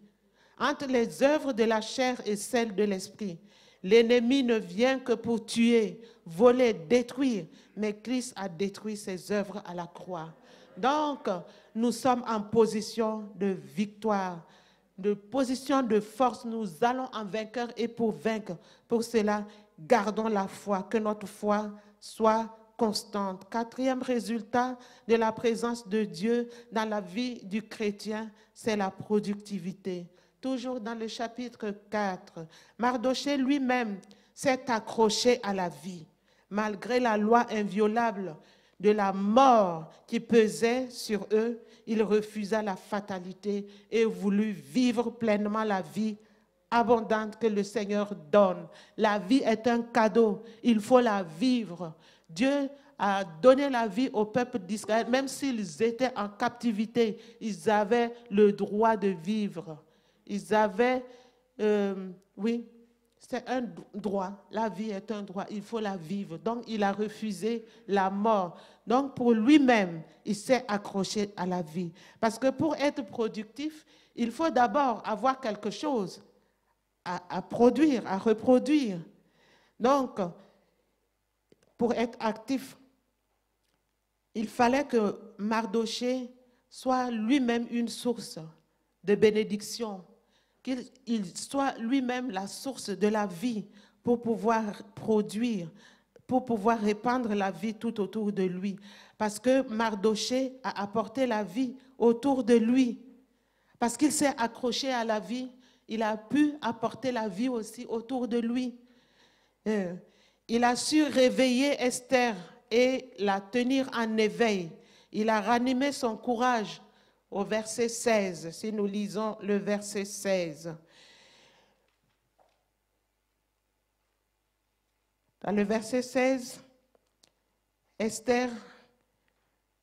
entre les œuvres de la chair et celles de l'esprit. L'ennemi ne vient que pour tuer, voler, détruire, mais Christ a détruit ses œuvres à la croix. Donc, nous sommes en position de victoire, de position de force. Nous allons en vainqueur et pour vaincre. Pour cela, gardons la foi, que notre foi soit constante. Quatrième résultat de la présence de Dieu dans la vie du chrétien, c'est la productivité. Toujours dans le chapitre 4, Mardochée lui-même s'est accroché à la vie, malgré la loi inviolable de la mort qui pesait sur eux. Il refusa la fatalité et voulut vivre pleinement la vie abondante que le Seigneur donne. La vie est un cadeau, il faut la vivre. Dieu a donné la vie au peuple d'Israël, même s'ils étaient en captivité, ils avaient le droit de vivre. Ils avaient, oui, c'est un droit. La vie est un droit, il faut la vivre. Donc, il a refusé la mort. Donc, pour lui-même, il s'est accroché à la vie. Parce que pour être productif, il faut d'abord avoir quelque chose à produire, à reproduire. Donc, pour être actif, il fallait que Mardochée soit lui-même une source de bénédiction, qu'il soit lui-même la source de la vie pour pouvoir produire, pour pouvoir répandre la vie tout autour de lui. Parce que Mardochée a apporté la vie autour de lui. Parce qu'il s'est accroché à la vie, il a pu apporter la vie aussi autour de lui. Il a su réveiller Esther et la tenir en éveil. Il a ranimé son courage au verset 16, si nous lisons le verset 16. Dans le verset 16, Esther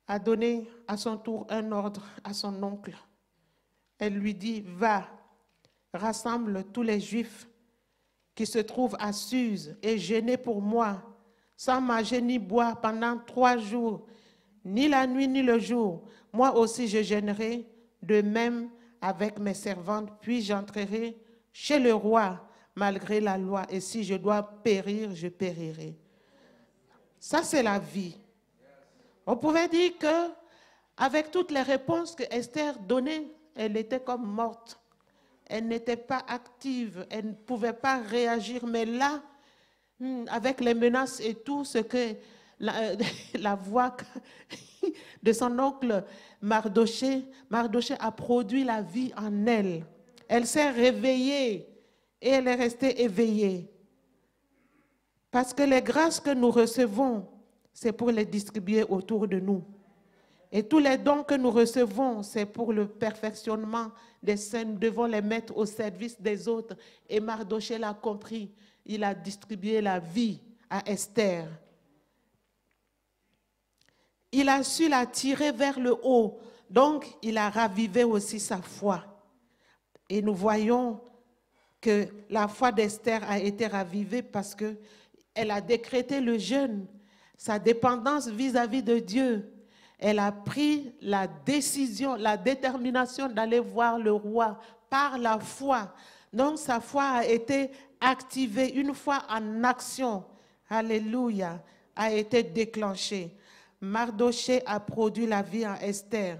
a donné à son tour un ordre à son oncle. Elle lui dit, va, rassemble tous les Juifs qui se trouvent à Suse et jeûnez pour moi, sans manger ni boire pendant 3 jours, ni la nuit ni le jour. Moi aussi je jeûnerai, de même avec mes servantes, puis j'entrerai chez le roi, malgré la loi, et si je dois périr, je périrai. Ça, c'est la vie. On pouvait dire que, avec toutes les réponses que Esther donnait, elle était comme morte. Elle n'était pas active, elle ne pouvait pas réagir. Mais là, avec les menaces et tout, ce que la voix de son oncle Mardochée a produit la vie en elle. Elle s'est réveillée et elle est restée éveillée. Parce que les grâces que nous recevons, c'est pour les distribuer autour de nous. Et tous les dons que nous recevons, c'est pour le perfectionnement des saints. Nous devons les mettre au service des autres. Et Mardochée l'a compris. Il a distribué la vie à Esther. Il a su la tirer vers le haut. Donc, il a ravivé aussi sa foi. Et nous voyons que la foi d'Esther a été ravivée parce qu'elle a décrété le jeûne, sa dépendance vis-à-vis de Dieu. Elle a pris la décision, la détermination d'aller voir le roi par la foi. Donc, sa foi a été activée, une foi en action, alléluia, a été déclenchée. Mardochée a produit la vie en Esther.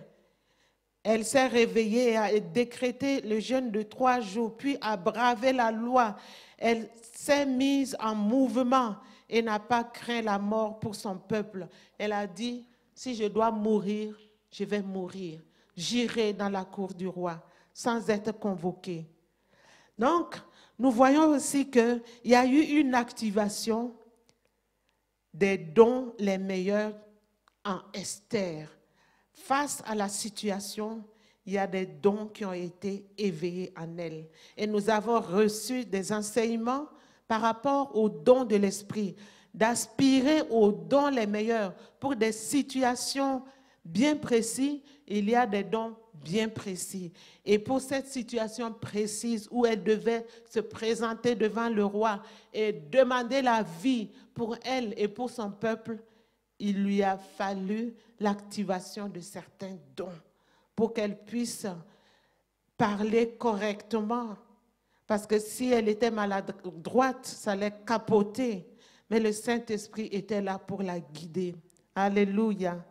Elle s'est réveillée et a décrété le jeûne de 3 jours, puis a bravé la loi. Elle s'est mise en mouvement et n'a pas craint la mort pour son peuple. Elle a dit, si je dois mourir, je vais mourir. J'irai dans la cour du roi sans être convoquée. Donc, nous voyons aussi qu'il y a eu une activation des dons les meilleurs en Esther. Face à la situation, il y a des dons qui ont été éveillés en elle. Et nous avons reçu des enseignements par rapport aux dons de l'esprit, d'aspirer aux dons les meilleurs. Pour des situations bien précises, il y a des dons bien précis. Et pour cette situation précise où elle devait se présenter devant le roi et demander la vie pour elle et pour son peuple, il lui a fallu l'activation de certains dons pour qu'elle puisse parler correctement. Parce que si elle était maladroite, ça allait capoter. Mais le Saint-Esprit était là pour la guider. Alléluia.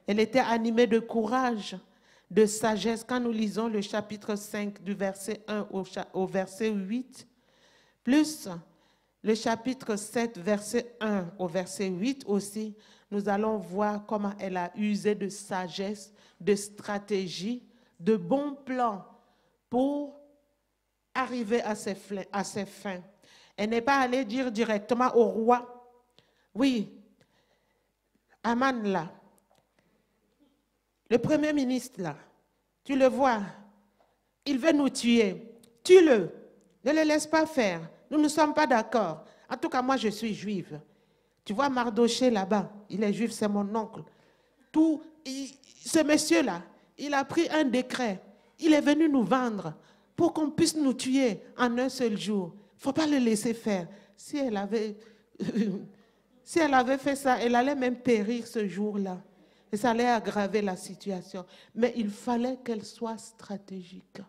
Elle était animée de courage, de sagesse. Quand nous lisons le chapitre 5 du verset 1 au verset 8, plus le chapitre 7, verset 1 au verset 8 aussi, nous allons voir comment elle a usé de sagesse, de stratégie, de bons plans pour arriver à ses fins. Elle n'est pas allée dire directement au roi, oui, Aman là, le premier ministre là, tu le vois, il veut nous tuer, tue-le. Ne le laisse pas faire. Nous ne sommes pas d'accord. En tout cas, moi, je suis juive. Tu vois Mardoché là-bas, il est juif, c'est mon oncle. Ce monsieur-là, il a pris un décret. Il est venu nous vendre pour qu'on puisse nous tuer en un seul jour. Il ne faut pas le laisser faire. Si elle avait fait ça, elle allait même périr ce jour-là. Et ça allait aggraver la situation. Mais il fallait qu'elle soit stratégique,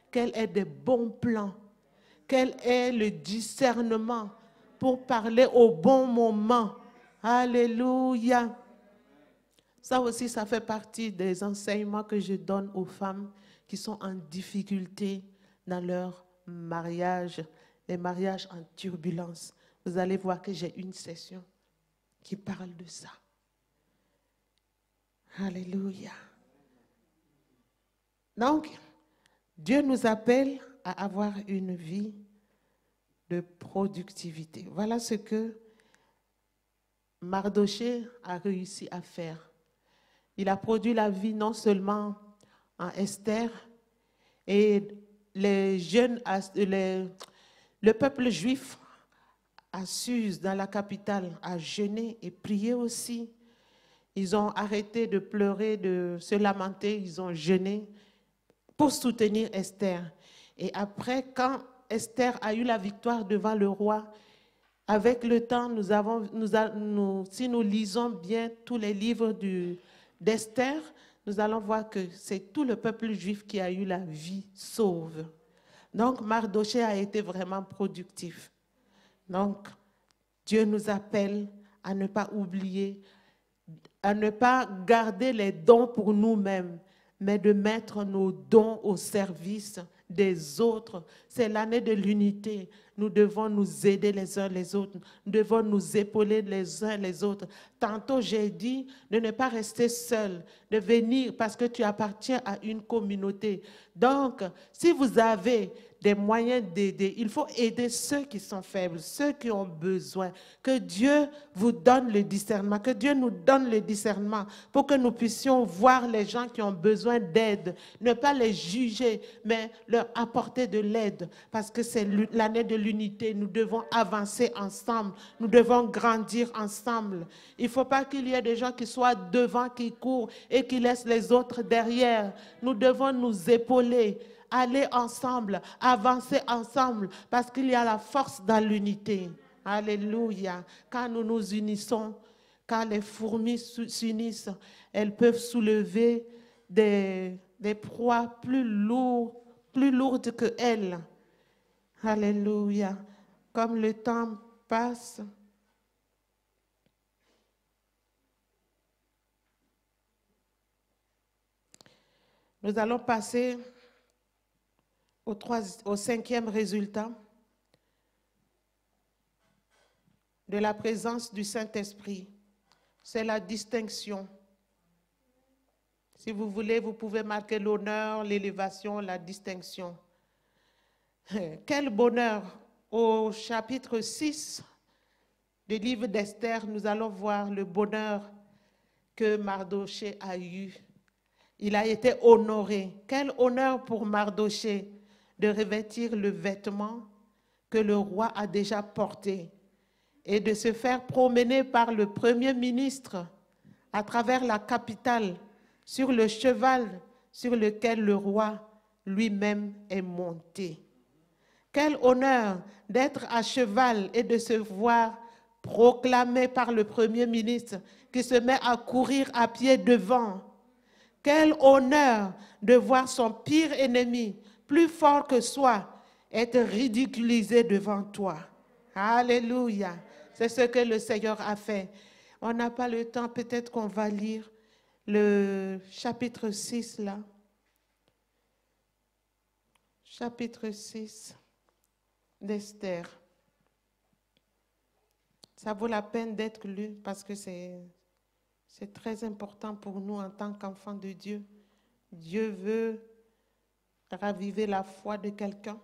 qu'elle ait des bons plans, qu'elle ait le discernement pour parler au bon moment. Alléluia. Ça aussi, ça fait partie des enseignements que je donne aux femmes qui sont en difficulté dans leur mariage, les mariages en turbulence. Vous allez voir que j'ai une session qui parle de ça. Alléluia. Donc, Dieu nous appelle à avoir une vie de productivité. Voilà ce que Mardoché a réussi à faire. Il a produit la vie non seulement en Esther, et le peuple juif à Suse, dans la capitale, a jeûné et prié aussi. Ils ont arrêté de pleurer, de se lamenter, ils ont jeûné pour soutenir Esther. Et après, quand Esther a eu la victoire devant le roi, avec le temps, si nous lisons bien tous les livres d'Esther, nous allons voir que c'est tout le peuple juif qui a eu la vie sauve. Donc, Mardoché a été vraiment productif. Donc, Dieu nous appelle à ne pas oublier, à ne pas garder les dons pour nous-mêmes, mais de mettre nos dons au service des autres. C'est l'année de l'unité. Nous devons nous aider les uns les autres. Nous devons nous épauler les uns les autres. Tantôt, j'ai dit de ne pas rester seul, de venir parce que tu appartiens à une communauté. Donc, si vous avez des moyens d'aider, il faut aider ceux qui sont faibles, ceux qui ont besoin. Que Dieu vous donne le discernement, que Dieu nous donne le discernement pour que nous puissions voir les gens qui ont besoin d'aide, ne pas les juger, mais leur apporter de l'aide, parce que c'est l'année de l'unité. Nous devons avancer ensemble, nous devons grandir ensemble. Il ne faut pas qu'il y ait des gens qui soient devant, qui courent et qui laissent les autres derrière. Nous devons nous épauler, aller ensemble, avancer ensemble, parce qu'il y a la force dans l'unité. Alléluia. Quand nous nous unissons, quand les fourmis s'unissent, elles peuvent soulever des proies plus lourdes que elles. Alléluia. Comme le temps passe, nous allons passer au cinquième résultat de la présence du Saint-Esprit. C'est la distinction. Si vous voulez, vous pouvez marquer l'honneur, l'élévation, la distinction. Quel bonheur! Au chapitre 6 du livre d'Esther, nous allons voir le bonheur que Mardoché a eu. Il a été honoré. Quel honneur pour Mardoché de revêtir le vêtement que le roi a déjà porté et de se faire promener par le premier ministre à travers la capitale sur le cheval sur lequel le roi lui-même est monté. Quel honneur d'être à cheval et de se voir proclamé par le premier ministre qui se met à courir à pied devant. Quel honneur de voir son pire ennemi, plus fort que soi, être ridiculisé devant toi. Alléluia. C'est ce que le Seigneur a fait. On n'a pas le temps, peut-être qu'on va lire le chapitre 6 là. Chapitre 6 d'Esther. Ça vaut la peine d'être lu parce que c'est très important pour nous en tant qu'enfants de Dieu. Dieu veut raviver la foi de quelqu'un.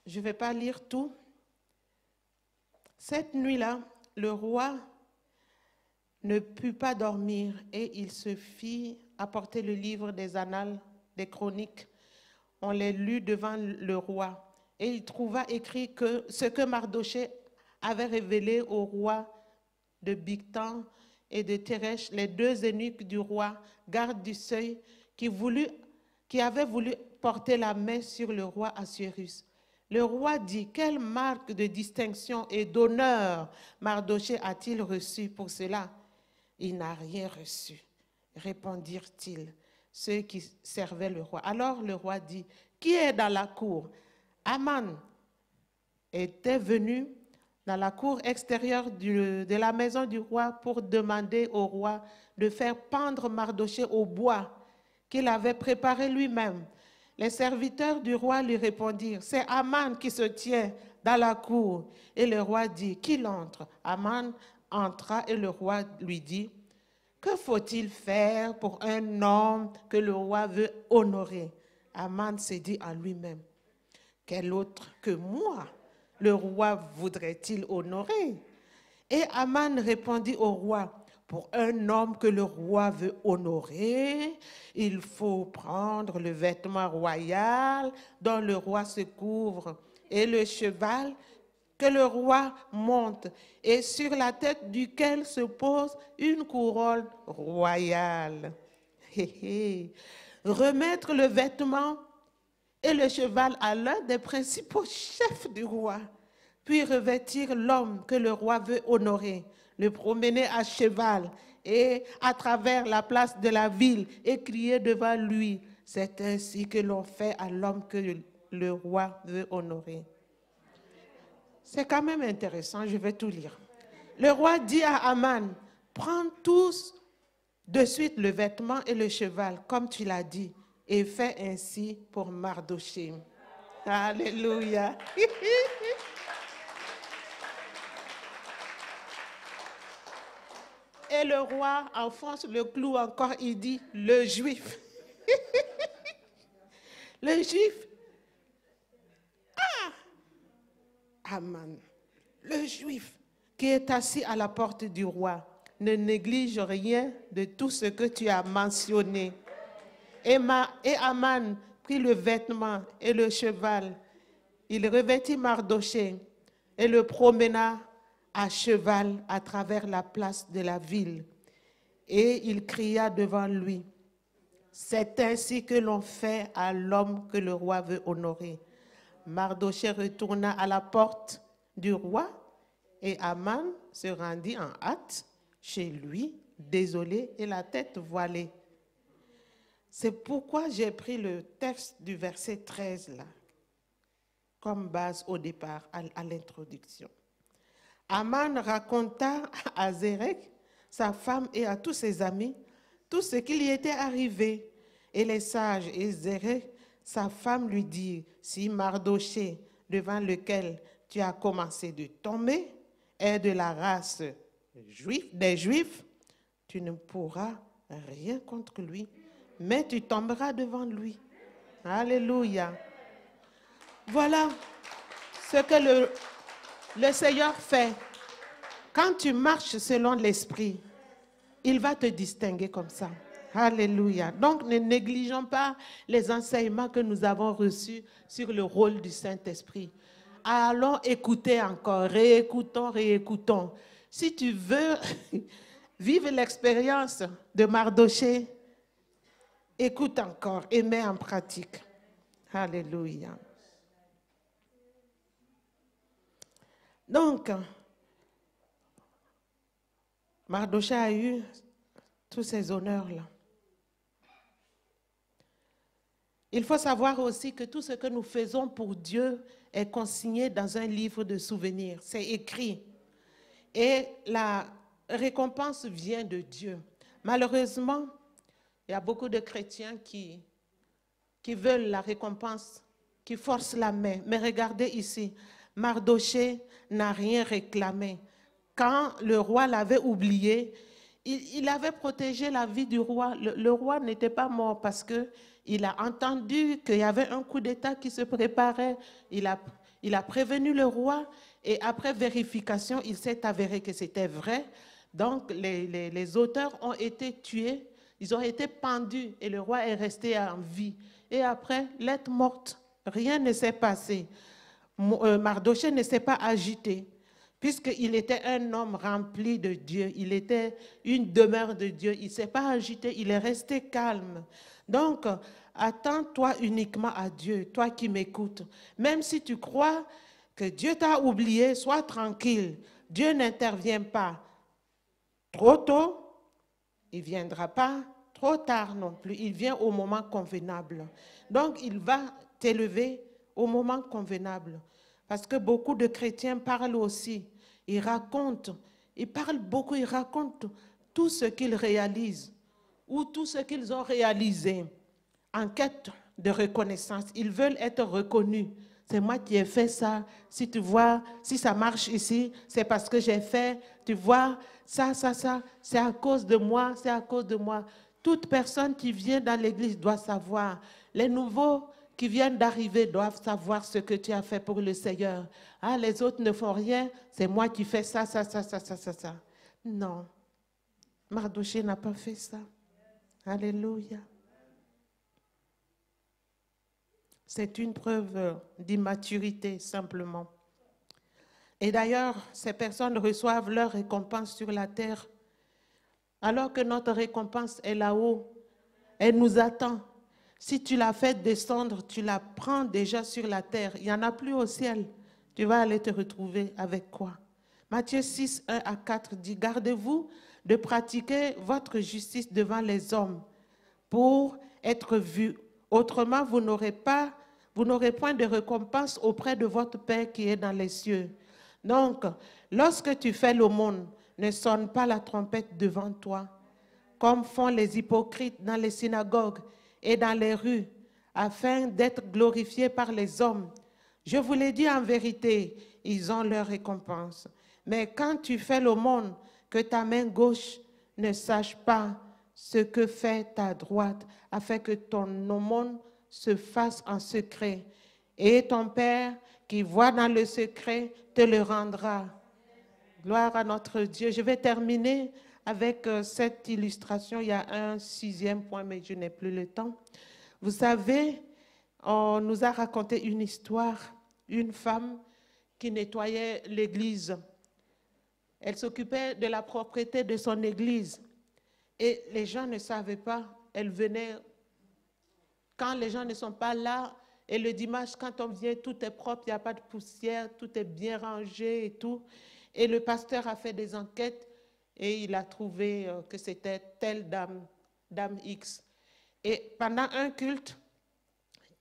Je ne vais pas lire tout. Cette nuit-là, le roi ne put pas dormir et il se fit apporté le livre des Annales, des Chroniques. On les lut devant le roi. Et il trouva écrit que ce que Mardochée avait révélé au roi de Bigtan et de Téresh, les deux eunuques du roi, gardes du seuil, qui avaient voulu porter la main sur le roi Assuérus. Le roi dit, quelle marque de distinction et d'honneur Mardochée a-t-il reçu pour cela? Il n'a rien reçu, répondirent-ils, ceux qui servaient le roi. Alors le roi dit, qui est dans la cour? Aman était venu dans la cour extérieure de la maison du roi pour demander au roi de faire pendre Mardochée au bois qu'il avait préparé lui-même. Les serviteurs du roi lui répondirent, c'est Aman qui se tient dans la cour. Et le roi dit, qu'il entre. Aman entra et le roi lui dit, que faut-il faire pour un homme que le roi veut honorer? Aman se dit en lui-même, quel autre que moi le roi voudrait-il honorer? Et Aman répondit au roi, pour un homme que le roi veut honorer, il faut prendre le vêtement royal dont le roi se couvre et le cheval que le roi monte et sur la tête duquel se pose une couronne royale. Remettre le vêtement et le cheval à l'un des principaux chefs du roi, puis revêtir l'homme que le roi veut honorer, le promener à cheval et à travers la place de la ville et crier devant lui. C'est ainsi que l'on fait à l'homme que le roi veut honorer. C'est quand même intéressant, je vais tout lire. Le roi dit à Aman, prends tous de suite le vêtement et le cheval, comme tu l'as dit, et fais ainsi pour Mardochée. Alléluia. Et le roi enfonce le clou encore, il dit, le juif. Le juif. Aman, le juif qui est assis à la porte du roi, ne néglige rien de tout ce que tu as mentionné. Et Aman prit le vêtement et le cheval. Il revêtit Mardochée et le promena à cheval à travers la place de la ville. Et il cria devant lui, c'est ainsi que l'on fait à l'homme que le roi veut honorer. Mardochée retourna à la porte du roi et Aman se rendit en hâte chez lui, désolé et la tête voilée. C'est pourquoi j'ai pris le texte du verset 13 là, comme base au départ, à l'introduction. Aman raconta à Zérek, sa femme et à tous ses amis, tout ce qui lui était arrivé. Et les sages et Zérek, sa femme, lui dirent, si Mardochée, devant lequel tu as commencé de tomber, est de la race des Juifs, tu ne pourras rien contre lui, mais tu tomberas devant lui. Alléluia. Voilà ce que le Seigneur fait. Quand tu marches selon l'Esprit, il va te distinguer comme ça. Alléluia. Donc, ne négligeons pas les enseignements que nous avons reçus sur le rôle du Saint-Esprit. Allons écouter encore, réécoutons. Si tu veux vivre l'expérience de Mardochée, écoute encore et mets en pratique. Alléluia. Donc, Mardochée a eu tous ces honneurs-là. Il faut savoir aussi que tout ce que nous faisons pour Dieu est consigné dans un livre de souvenirs. C'est écrit. Et la récompense vient de Dieu. Malheureusement, il y a beaucoup de chrétiens qui veulent la récompense, qui forcent la main. Mais regardez ici, Mardochée n'a rien réclamé. Quand le roi l'avait oublié, il avait protégé la vie du roi. Le roi n'était pas mort parce qu'il a entendu qu'il y avait un coup d'État qui se préparait. Il a prévenu le roi et après vérification, il s'est avéré que c'était vrai. Donc, les auteurs ont été tués Ils ont été pendus et le roi est resté en vie. Et après, l'être morte, rien ne s'est passé. Mardochée ne s'est pas agité, puisqu'il était un homme rempli de Dieu. Il était une demeure de Dieu. Il ne s'est pas agité, il est resté calme. Donc, attends-toi uniquement à Dieu, toi qui m'écoutes. Même si tu crois que Dieu t'a oublié, sois tranquille. Dieu n'intervient pas. Trop tôt, il ne viendra pas. Trop tard non plus. Il vient au moment convenable. Donc, il va t'élever au moment convenable. Parce que beaucoup de chrétiens parlent aussi. Ils racontent. Ils parlent beaucoup. Ils racontent tout ce qu'ils réalisent ou tout ce qu'ils ont réalisé en quête de reconnaissance. Ils veulent être reconnus. C'est moi qui ai fait ça. Si tu vois, si ça marche ici, c'est parce que j'ai fait. Tu vois, ça, c'est à cause de moi, c'est à cause de moi. Toute personne qui vient dans l'église doit savoir. Les nouveaux qui viennent d'arriver doivent savoir ce que tu as fait pour le Seigneur. Ah, les autres ne font rien, c'est moi qui fais ça. Non, Mardochée n'a pas fait ça. Alléluia. C'est une preuve d'immaturité, simplement. Et d'ailleurs, ces personnes reçoivent leur récompense sur la terre, alors que notre récompense est là-haut. Elle nous attend. Si tu la fais descendre, tu la prends déjà sur la terre. Il n'y en a plus au ciel. Tu vas aller te retrouver avec quoi? Matthieu 6, 1 à 4 dit, « Gardez-vous de pratiquer votre justice devant les hommes pour être vus. Autrement, vous n'aurez point de récompense auprès de votre Père qui est dans les cieux. » Donc, lorsque tu fais l'aumône, ne sonne pas la trompette devant toi, comme font les hypocrites dans les synagogues et dans les rues, afin d'être glorifiés par les hommes. Je vous l'ai dit en vérité, ils ont leur récompense. Mais quand tu fais l'aumône, que ta main gauche ne sache pas ce que fait ta droite, afin que ton aumône se fasse en secret. Et ton Père qui voit dans le secret te le rendra. Gloire à notre Dieu. Je vais terminer avec cette illustration. Il y a un 6e point, mais je n'ai plus le temps. Vous savez, on nous a raconté une histoire, une femme qui nettoyait l'église. Elle s'occupait de la propreté de son église. Et les gens ne savaient pas. Elle venait quand les gens ne sont pas là. Et le dimanche, quand on vient, tout est propre, il n'y a pas de poussière, tout est bien rangé et tout. Et le pasteur a fait des enquêtes et il a trouvé que c'était telle dame, dame X. Et pendant un culte,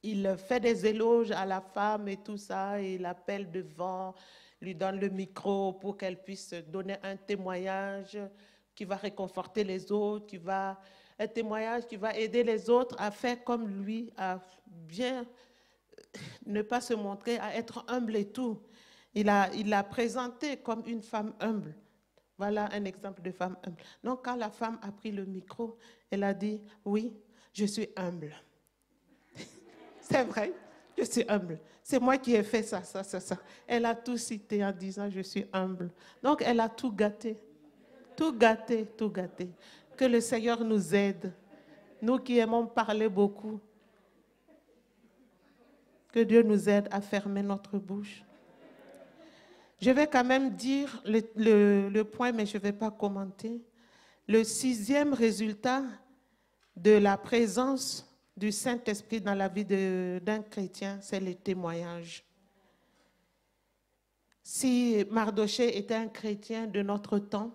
il fait des éloges à la femme et tout ça, et il l'appelle devant, lui donne le micro pour qu'elle puisse donner un témoignage qui va réconforter les autres, un témoignage qui va aider les autres à faire comme lui, à bien ne pas se montrer, à être humble et tout. Il l'a présenté comme une femme humble. Voilà un exemple de femme humble. Donc, quand la femme a pris le micro, elle a dit, oui, je suis humble. C'est vrai, je suis humble. C'est moi qui ai fait ça. Elle a tout cité en disant, je suis humble. Donc, elle a tout gâté. Tout gâté. Que le Seigneur nous aide. Nous qui aimons parler beaucoup. Que Dieu nous aide à fermer notre bouche. Je vais quand même dire le point, mais je ne vais pas commenter. Le 6e résultat de la présence du Saint-Esprit dans la vie d'un chrétien, c'est le témoignage. Si Mardochée était un chrétien de notre temps,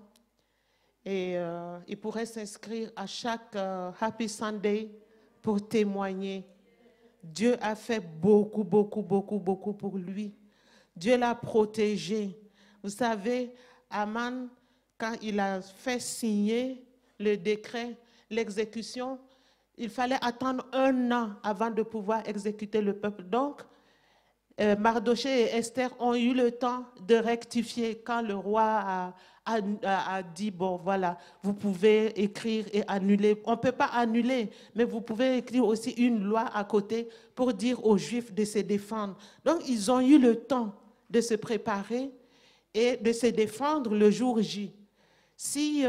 et il pourrait s'inscrire à chaque Happy Sunday pour témoigner. Dieu a fait beaucoup pour lui. Dieu l'a protégé. Vous savez, Aman, quand il a fait signer le décret, l'exécution, il fallait attendre 1 an avant de pouvoir exécuter le peuple. Donc, Mardochée et Esther ont eu le temps de rectifier quand le roi a dit, bon voilà, vous pouvez écrire et annuler. On ne peut pas annuler, mais vous pouvez écrire aussi une loi à côté pour dire aux Juifs de se défendre. Donc, ils ont eu le temps de se préparer et de se défendre le jour J. Si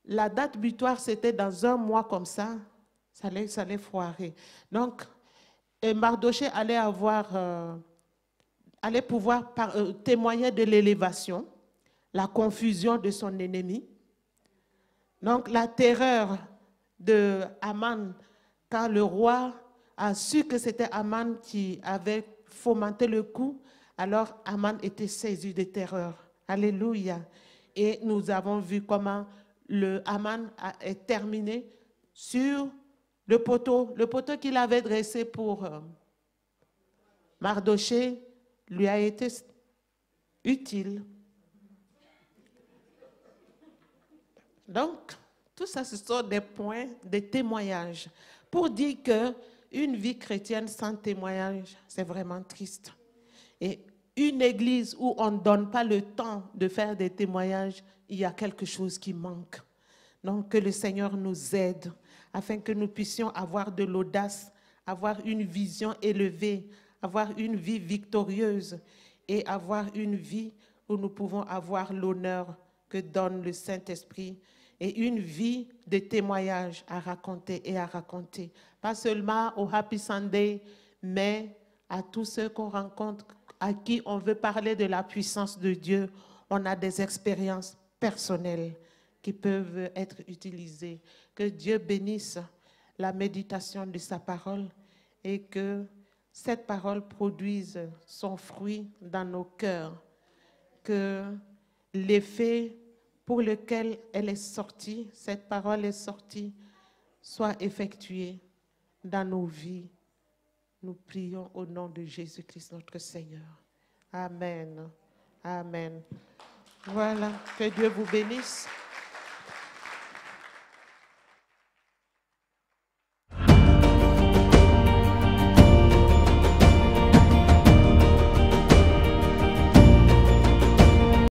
la date butoir, c'était dans un mois comme ça allait foirer. Donc, Mardochée allait pouvoir témoigner de l'élévation, la confusion de son ennemi. Donc, la terreur de Haman, quand le roi a su que c'était Haman qui avait fomenté le coup, alors Haman était saisi de terreur. Alléluia. Et nous avons vu comment le Haman est terminé sur le poteau qu'il avait dressé pour Mardochée lui a été utile. Donc, tout ça, ce sont des points, des témoignages pour dire qu'une vie chrétienne sans témoignage, c'est vraiment triste. Et une église où on ne donne pas le temps de faire des témoignages, il y a quelque chose qui manque. Donc, que le Seigneur nous aide afin que nous puissions avoir de l'audace, avoir une vision élevée, avoir une vie victorieuse et avoir une vie où nous pouvons avoir l'honneur que donne le Saint-Esprit et une vie de témoignage à raconter et à raconter. Pas seulement au Happy Sunday, mais à tous ceux qu'on rencontre, à qui on veut parler de la puissance de Dieu. On a des expériences personnelles qui peuvent être utilisées. Que Dieu bénisse la méditation de sa parole et que cette parole produise son fruit dans nos cœurs. Que l'effet pour lequel elle est sortie, cette parole est sortie, soit effectué dans nos vies. Nous prions au nom de Jésus-Christ, notre Seigneur. Amen. Amen. Voilà, que Dieu vous bénisse.